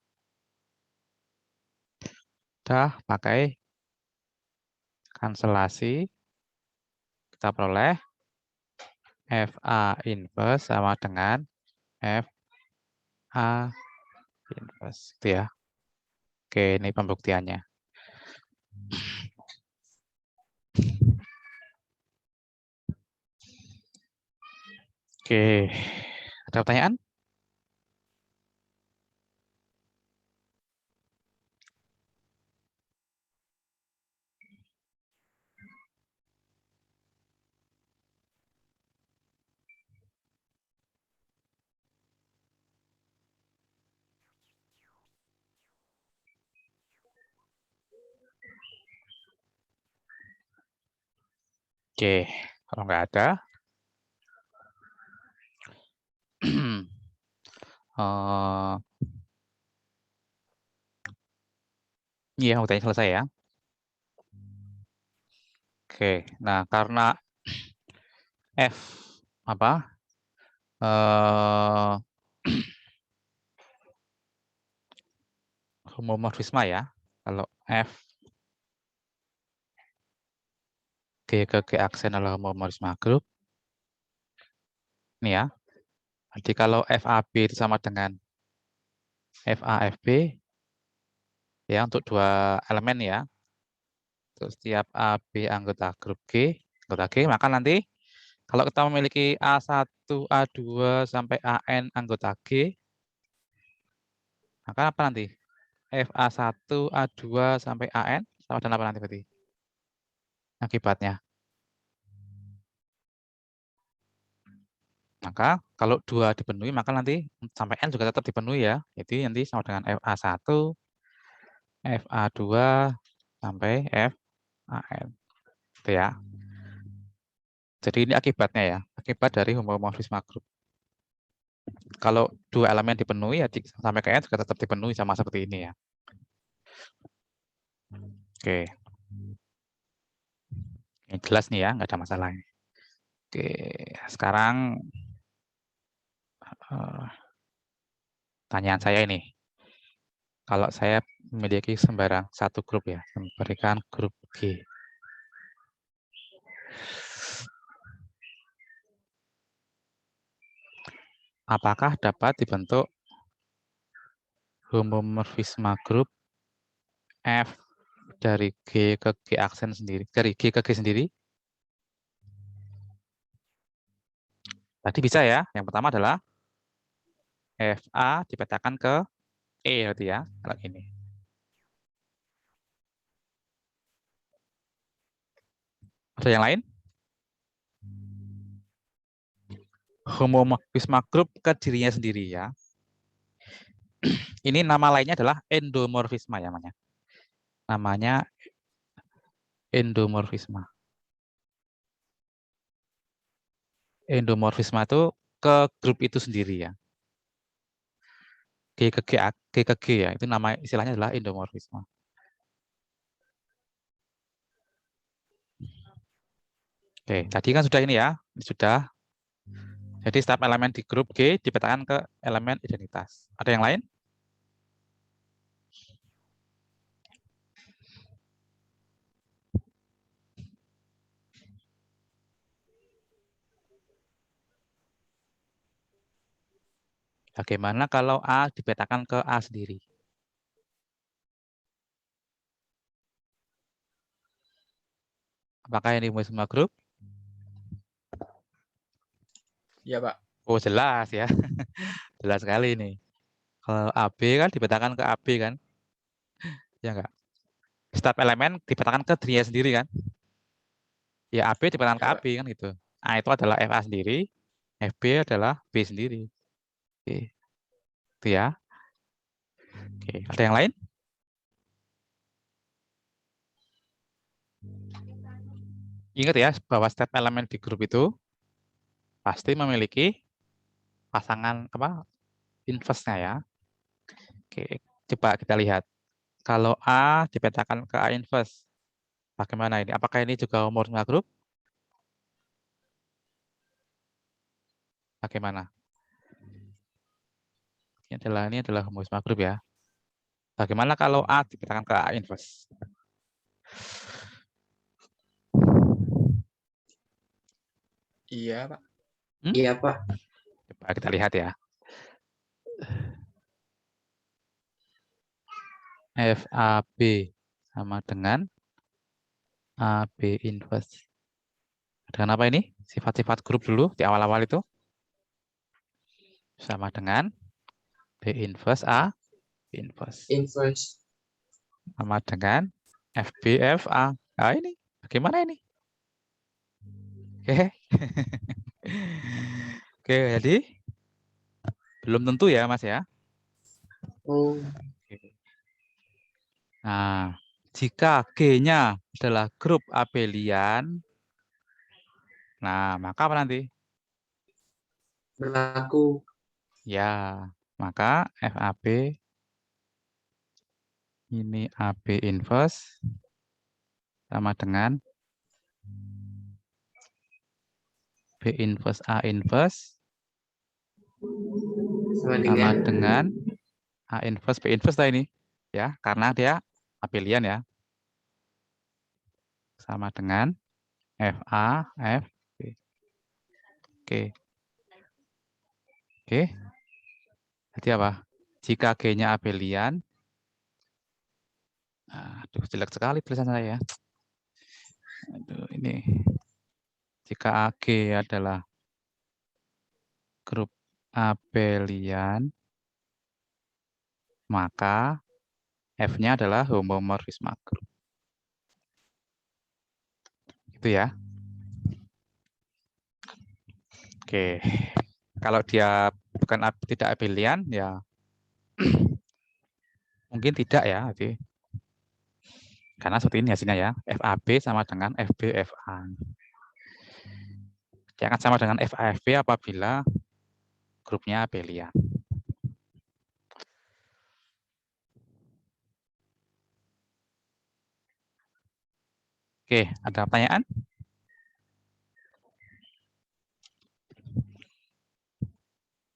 Speaker 1: Udah pakai kanselasi kita peroleh FA inverse sama dengan FA inverse itu ya. Oke, ini pembuktiannya. Oke, ada pertanyaan? Oke, kalau nggak ada, iya, ujiannya selesai ya. Oke, nah karena F apa? Homomorfisme ya. Kalau F G ke G aksen adalah homomorfisme grup. Ini ya. Jadi kalau FAB itu sama dengan FAFB ya untuk dua elemen ya. Untuk setiap AB anggota grup G, maka nanti kalau kita memiliki A1, A2 sampai AN anggota G, maka apa nanti? FA1, A2 sampai AN sama dengan apa nanti berarti? Akibatnya. Maka kalau 2 dipenuhi, maka nanti sampai N juga tetap dipenuhi ya. Jadi nanti sama dengan FA1, FA2, sampai FAN. Itu ya. Jadi ini akibatnya ya. Akibat dari homomorfisme grup. Kalau dua elemen dipenuhi, ya sampai ke N juga tetap dipenuhi sama seperti ini ya. Oke. Ini jelas nih ya, nggak ada masalah ini. Oke, sekarang pertanyaan saya ini. Kalau saya memiliki sembarang satu grup ya, memberikan grup G. Apakah dapat dibentuk homomorfisme grup F dari G ke G aksen sendiri, dari G ke G sendiri? Tadi bisa ya. Yang pertama adalah FA dipetakan ke E berarti ya, kalau ini. Ada yang lain? Homomorfisme grup ke dirinya sendiri ya. Ini nama lainnya adalah endomorfisme ya namanya. Namanya endomorfisme. Endomorfisme itu ke grup itu sendiri ya. G ke G ya, itu nama istilahnya adalah endomorfisme. Oke, tadi kan sudah ini ya, ini sudah. Jadi setiap elemen di grup G dipetakan ke elemen identitas. Ada yang lain? Bagaimana kalau A dipetakan ke A sendiri? Apakah ini semua grup?
Speaker 3: Iya, Pak.
Speaker 1: Oh, jelas ya. Jelas sekali nih. Kalau AB kan dipetakan ke AB kan? Ya enggak? Setiap elemen dipetakan ke dirinya sendiri kan? Ya AB dipetakan ke
Speaker 3: Iya,
Speaker 1: AB kan gitu. A itu adalah FA sendiri, FB adalah B sendiri. Oke. Itu ya. Oke, ada yang lain? Ingat ya bahwa setiap elemen di grup itu pasti memiliki pasangan apa? Inverse-nya ya. Oke, coba kita lihat. Kalau A dipetakan ke A inverse, bagaimana ini? Apakah ini juga homomorfisme grup? Bagaimana? Ini adalah homomorfisme grup ya. Bagaimana kalau A dipetakan ke A inverse?
Speaker 3: Iya, Pak.
Speaker 4: Iya, Pak.
Speaker 1: Coba kita lihat ya. FAB sama dengan AB inverse. Dengan apa ini? Sifat-sifat grup dulu di awal-awal itu. Sama dengan B inverse A inverse.
Speaker 4: Inverse.
Speaker 1: Sama dengan FBFA. Nah ini, bagaimana ini? Oke. Oke, jadi belum tentu ya, Mas ya.
Speaker 4: Oh,
Speaker 1: Nah, jika G-nya adalah grup abelian, nah maka apa nanti?
Speaker 4: berlaku.
Speaker 1: Ya, maka FAB ini AB inverse sama dengan B inverse A inverse
Speaker 4: Sama
Speaker 1: sama
Speaker 4: dengan
Speaker 1: dengan A inverse B inverse lah ini. Ya, karena dia abelian ya. Sama dengan FA, FB. Oke. Oke. Jadi apa? Jika G-nya abelian, aduh jelek sekali tulisan saya ya. Aduh, ini. Jika AG adalah grup abelian, maka F-nya adalah homomorfisme grup. Itu ya. Oke. Kalau dia bukan tidak abelian, ya mungkin tidak ya. Jadi, karena seperti ini hasilnya ya. FAB sama dengan FBFA. Dia akan sama dengan FAFB apabila grupnya abelian. Oke, ada pertanyaan?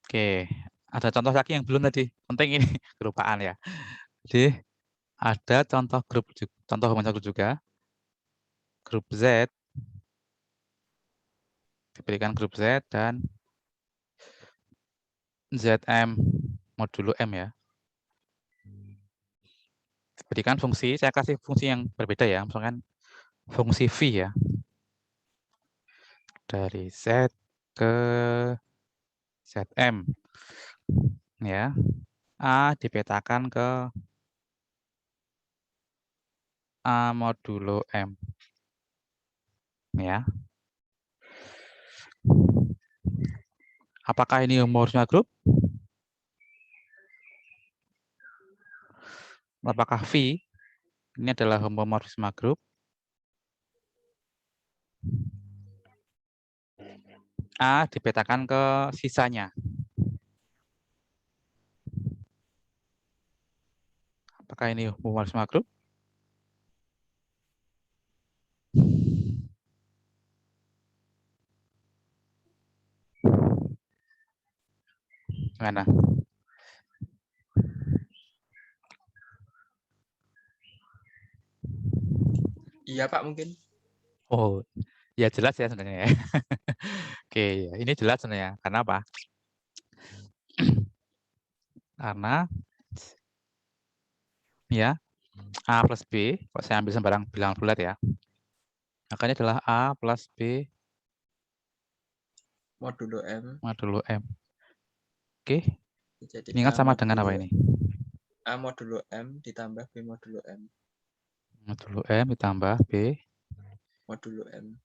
Speaker 1: Oke, ada contoh lagi yang belum tadi. Penting ini, kelupaan ya. Jadi, ada contoh grup, contoh homomorfisme grup juga. Grup Z, diberikan grup Z dan ZM modulo M ya. Diberikan fungsi, saya kasih fungsi yang berbeda ya. Misalkan fungsi V ya. Dari Z ke ZM. Ya. A dipetakan ke A modulo M. Ya. Apakah ini homomorfisme grup? Apakah V ini adalah homomorfisme grup? A dipetakan ke sisanya. Apakah ini homomorfisme grup? Gimana?
Speaker 3: Iya, Pak, mungkin.
Speaker 1: Oh, ya jelas ya sebenarnya ya. Oke, ya, ini jelas sebenarnya. Karena apa? Karena ya A plus B, kalau saya ambil sembarang bilangan bulat ya, makanya adalah A plus B
Speaker 3: modulo M
Speaker 1: modulo M. Oke,
Speaker 3: jadi
Speaker 1: ini kan
Speaker 3: A
Speaker 1: sama dengan apa
Speaker 3: modulo
Speaker 1: ini?
Speaker 3: A modulo M ditambah B modulo M
Speaker 1: Modulo M ditambah B
Speaker 3: modulo M.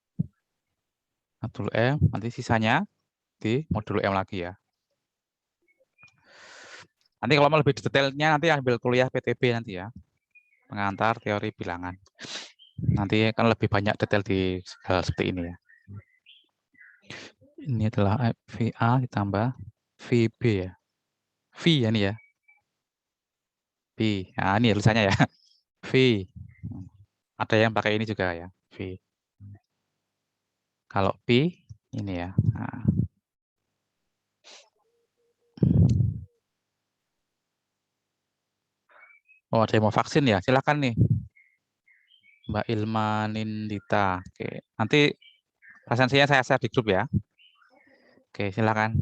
Speaker 1: modulo M, nanti sisanya di modulo M lagi ya. Nanti kalau mau lebih detailnya nanti ambil kuliah PTB nanti ya. Pengantar teori bilangan. Nanti akan lebih banyak detail di hal seperti ini ya. Ini adalah VA ditambah VB ya. V ya ini ya. V. Nah, ini tulisannya ya. V. Ada yang pakai ini juga ya. V. Kalau P ini ya. Nah. Oh, ada yang mau vaksin ya? Silakan nih. Mbak Ilma Nindita. Oke. Nanti presensinya saya share di grup ya. Oke, silakan.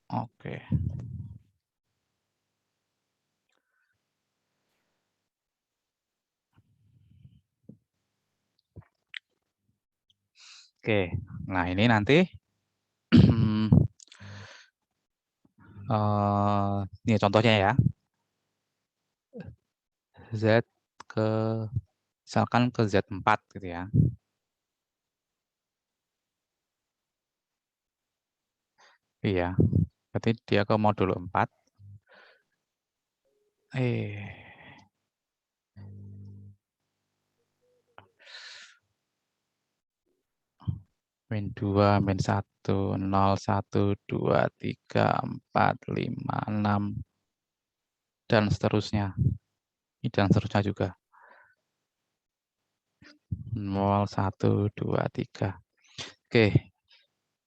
Speaker 1: Oke. Oke. Nah, ini nanti ini contohnya ya. Z ke misalkan ke Z4 gitu ya. Iya. Berarti dia ke modulo 4. Min 2, min 1, 0, 1, 2, 3, 4, 5, 6, dan seterusnya. Dan seterusnya juga. 0, 1, 2, 3. Oke.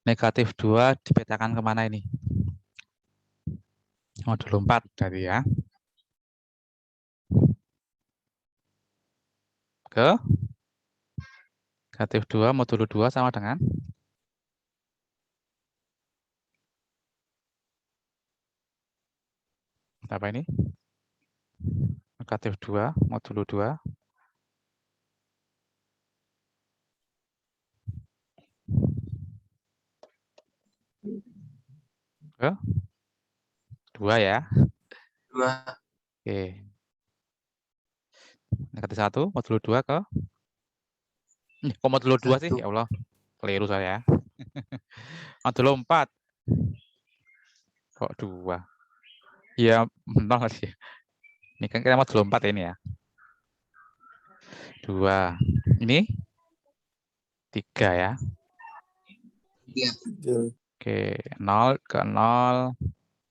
Speaker 1: Negatif 2 dipetakan kemana ini? Modulo 4 tadi ya. Ke negatif 2 modulo 2 sama dengan apa ini? Negatif 2 modulo 2 ke 2 ya.
Speaker 4: 2.
Speaker 1: Oke. Negatif 1 modulo 2 ke kok modulo 2 sih?
Speaker 4: 1.
Speaker 1: Ya Allah. Keliru saya. Modulo 4. Kok 2? Ya, 0 sih. Ini kan kita modulo 4 ini ya. 2. Ini 3 ya.
Speaker 4: Iya.
Speaker 1: Oke, 0 ke 0,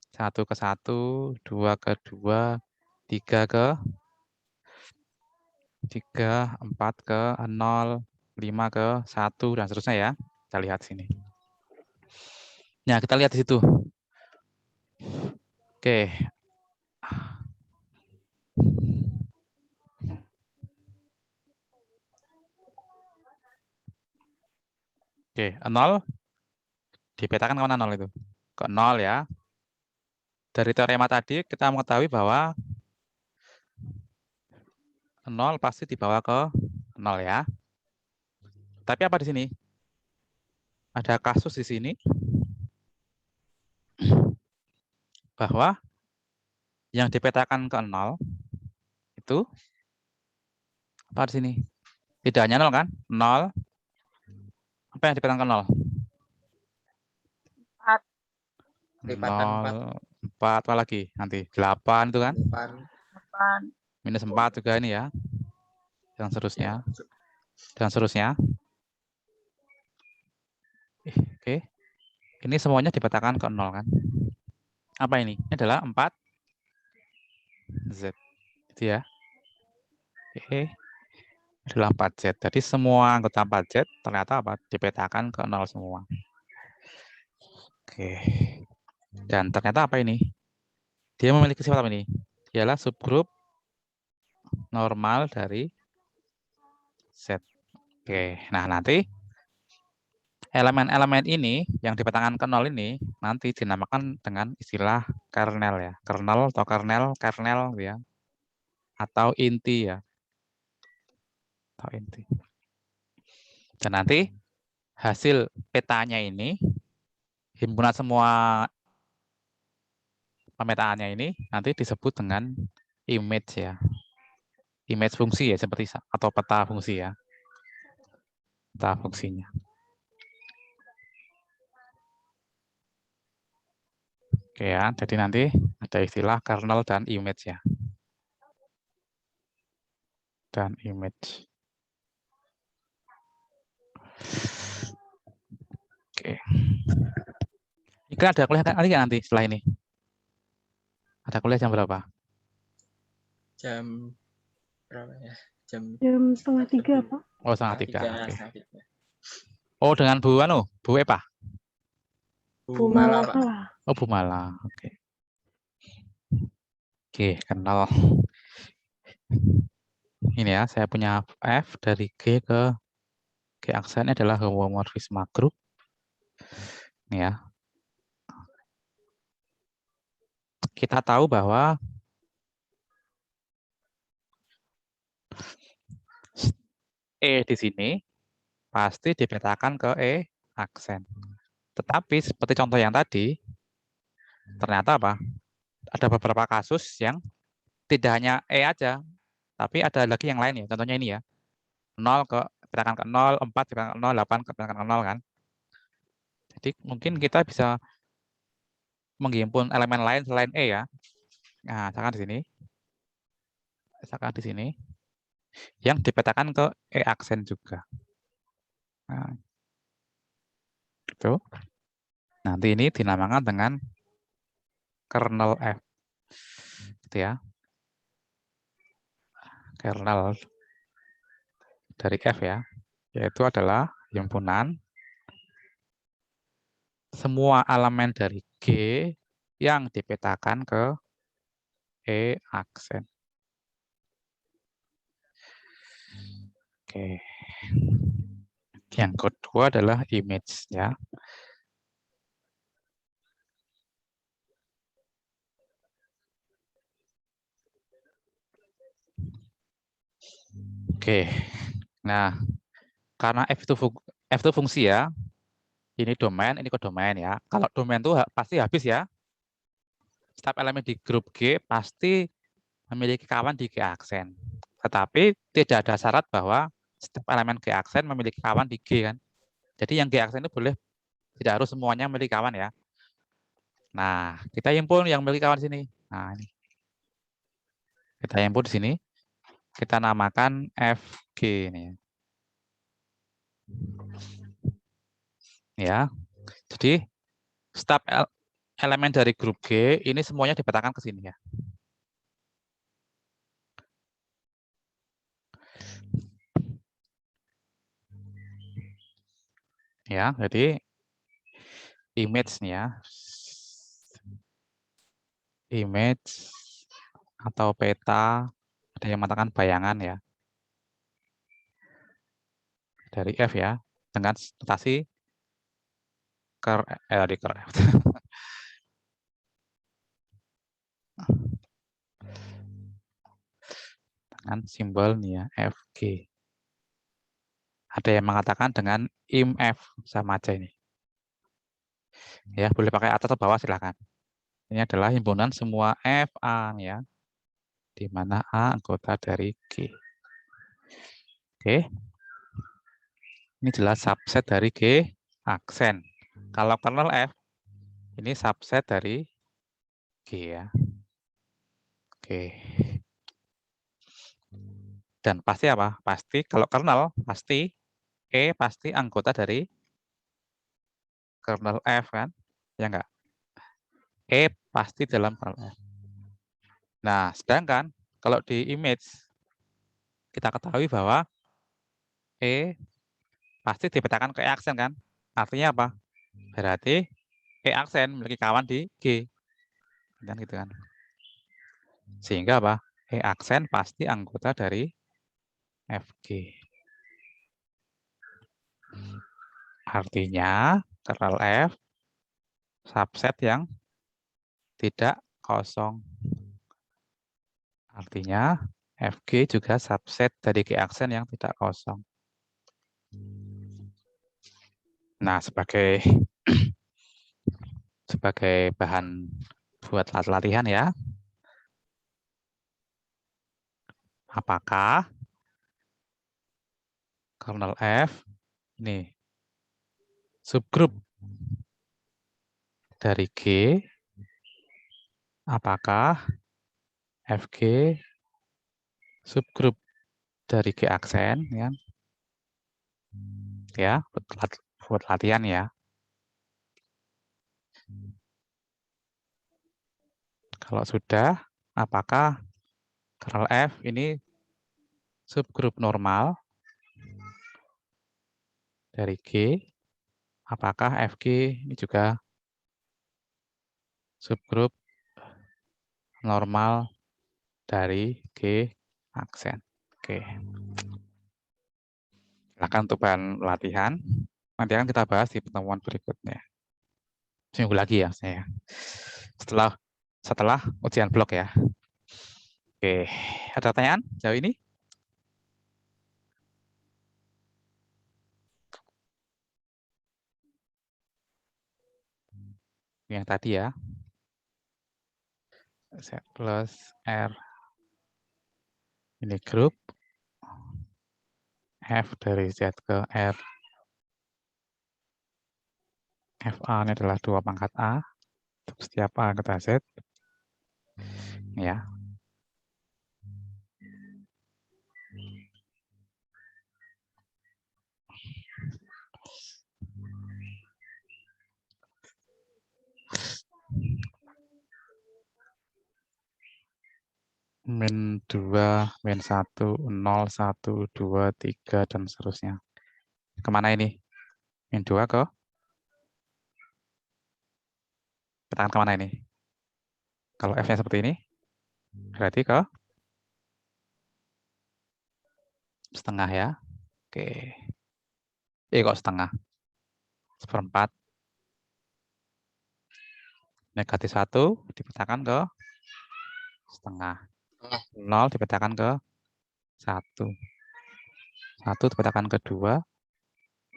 Speaker 1: 1 ke 1, 2 ke 2, 3 ke 3, 4 ke 0, 5 ke 1, dan seterusnya ya. Kita lihat sini. Nah, kita lihat di situ. Oke. Oke, 0 dipetakan kemana 0 itu? Ke 0 ya. Dari teorema tadi kita mengetahui bahwa 0 pasti dibawa ke 0 ya. Tapi apa di sini? Ada kasus di sini bahwa yang dipetakan ke 0 itu apa di sini? Tidak hanya 0 kan? 0. Apa yang dipetakan ke 0?
Speaker 2: 4,
Speaker 3: Lipatan
Speaker 1: 0, 4, apa lagi? Nanti 8 itu kan?
Speaker 3: 8.
Speaker 2: 8,
Speaker 1: Minus 4 juga ini ya. Dan seterusnya. Dan seterusnya. Oke. Ini semuanya dipetakan ke 0 kan? Apa ini? Ini adalah 4 Z. Itu ya. Oke. Adalah 4 Z. Jadi semua anggota 4 Z ternyata apa? Dipetakan ke 0 semua. Oke. Dan ternyata apa ini? Dia memiliki sifat apa ini? Dialah subgrup normal dari Z. Oke. Nah, nanti elemen-elemen ini yang dipetakan ke 0 ini nanti dinamakan dengan istilah kernel ya. Kernel atau kernel ya. Atau inti ya. atau inti. Dan nanti hasil petanya ini, himpunan semua pemetaannya ini nanti disebut dengan image ya. Image fungsi ya, seperti atau peta fungsi ya. Peta fungsinya. Oke ya, jadi nanti ada istilah kernel dan image ya. Dan image. Oke. Ini ada kuliah kali ya nanti setelah ini? Ada kuliah jam berapa?
Speaker 3: Jam berapa ya? Jam
Speaker 2: Jam 2:30, Pak.
Speaker 1: Oh, setengah tiga. Oke.
Speaker 3: setengah tiga.
Speaker 1: Oh, dengan Bu Epa?
Speaker 3: Bu Mala, Pak.
Speaker 1: Oh, Bu Mala. Oke. Oke, kenal. Ini ya, saya punya F dari G ke G aksennya adalah homomorfisme grup. Ini ya. Kita tahu bahwa E di sini pasti dipetakan ke E aksen. Tetapi seperti contoh yang tadi, ternyata apa? Ada beberapa kasus yang tidak hanya E aja, tapi ada lagi yang lain ya. Contohnya ini ya. 0 ke petakan ke 0, 4 petakan ke 0, 8 ke petakan ke 0 kan. Jadi mungkin kita bisa menghimpun elemen lain selain E ya. Nah, misalkan di sini. Misalkan di sini. Yang dipetakan ke E aksen juga. Nah, itu. Nanti ini dinamakan dengan kernel F. Gitu ya. Kernel dari F ya. Yaitu adalah himpunan semua elemen dari G yang dipetakan ke E aksen. Oke. Yang kedua adalah image ya. Oke. Nah, karena F itu fungsi ya. Ini domain, ini kodomain ya. Kalau domain itu pasti habis ya. Setiap elemen di grup G pasti memiliki kawan di G aksen. Tetapi tidak ada syarat bahwa setiap elemen G aksen memiliki kawan di G kan. Jadi yang G aksen itu boleh, tidak harus semuanya memiliki kawan ya. Nah, kita himpun yang memiliki kawan di sini. Nah, ini. Kita himpun di sini. Kita namakan FG ini. Ya. Jadi setiap elemen dari grup G ini semuanya dipetakan ke sini ya. Ya, jadi image nih ya. Image atau peta, ada yang mengatakan bayangan ya. Dari F ya, dengan notasi dengan simbol nih ya, FG. Ada yang mengatakan dengan IMF, sama aja ini. Ya, boleh pakai atas atau bawah silakan. Ini adalah himpunan semua FA ya, di mana A anggota dari G. Oke. Ini jelas subset dari G aksen. Kalau kernel F, ini subset dari G ya. Oke. Dan pasti apa? Pasti kalau kernel, pasti E pasti anggota dari kernel F kan? Ya enggak? E pasti dalam kernel F. Nah, sedangkan kalau di image, kita ketahui bahwa E pasti dipetakan ke E aksen kan? Artinya apa? Berarti E aksen memiliki kawan di G. Dan gitu kan. Sehingga apa? E aksen pasti anggota dari FG. Artinya kernel F subset yang tidak kosong. Artinya FG juga subset dari G aksen yang tidak kosong. Nah, sebagai bahan buat latihan ya. Apakah kernel F ini subgrup dari G? Apakah FG subgrup dari G aksen ya? Ya, buat latihan ya. Kalau sudah, apakah kernel F ini subgrup normal dari G? Apakah FG ini juga subgrup normal dari G aksen? Oke. Silakan untuk bahan latihan. Nanti akan kita bahas di pertemuan berikutnya. Seminggu lagi ya saya. Setelah ujian blok ya. Oke, ada pertanyaan jauh ini? Yang tadi ya. Z plus R. Ini grup. F dari Z ke R. FA ini adalah 2 pangkat A. Untuk setiap A kita Z. Ya. Min 2, min 1, 0, 1, 2, 3, dan seterusnya. Kemana ini? Min 2 ke? Petakan kemana ini? Kalau F-nya seperti ini, berarti ke setengah ya. Oke. Kok setengah? Seperempat. Negatif 1 dipetakan ke setengah. 0 dipetakan ke 1. 1 dipetakan ke 2.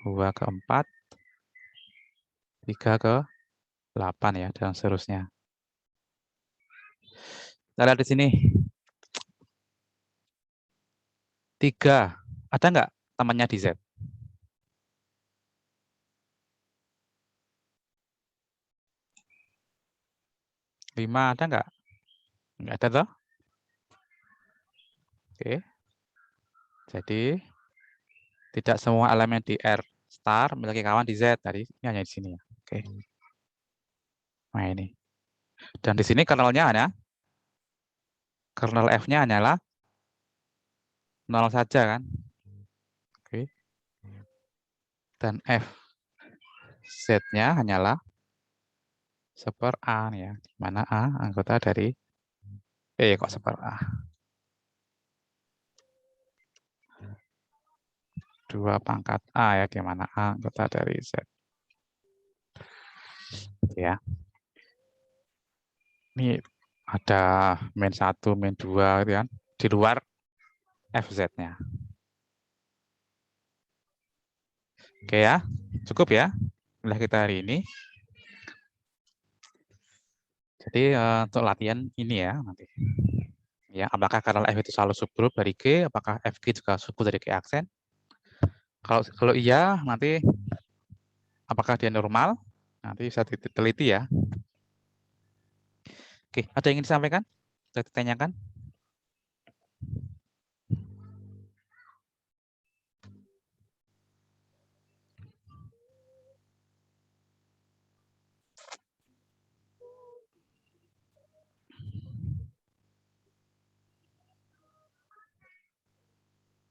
Speaker 1: 2 ke 4. 3 ke 8 ya, dan seterusnya. Kita lihat di sini. 3. Ada nggak temannya di Z? 5 ada nggak? Nggak ada toh? Oke. Jadi tidak semua elemen di R star memiliki kawan di Z. Tadi ini hanya di sini ya. Oke. Nah ini. Dan di sini kernelnya ada. Kernel F-nya hanyalah 0 saja kan. Oke. Dan F Z-nya hanyalah seper A ya. Di mana A anggota dari kok seper A. 2 pangkat A ya, di mana A anggota dari Z. Ya. Ini ada min 1, min 2 gitu kan, di luar FZ-nya. Oke ya, cukup ya wilayah kita hari ini. Jadi untuk latihan ini ya nanti. Ya, apakah kernel F itu selalu subgrup dari G? Apakah FG juga subgrup dari G aksen? Kalau iya, nanti apakah dia normal? Nanti bisa diteliti ya. Oke, ada yang ingin disampaikan? Ada ditanyakan?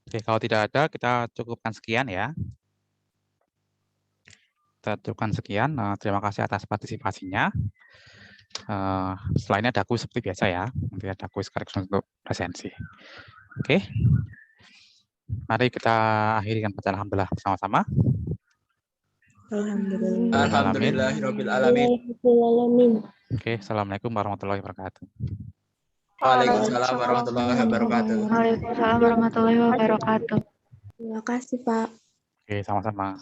Speaker 1: Oke, kalau tidak ada, kita cukupkan sekian ya. Kita cukupkan sekian. Terima kasih atas partisipasinya. Setelah ini ada kuis seperti biasa ya. Nanti ada kuis koreksi untuk presensi. Oke. Mari kita akhiri dengan baca alhamdulillah bersama-sama.
Speaker 3: Alhamdulillahirabbil alamin.
Speaker 2: Alamin.
Speaker 1: Oke, assalamualaikum warahmatullahi wabarakatuh.
Speaker 3: Waalaikumsalam warahmatullahi wabarakatuh.
Speaker 6: Waalaikumsalam warahmatullahi wabarakatuh.
Speaker 2: Terima kasih, Pak.
Speaker 1: Oke, sama-sama.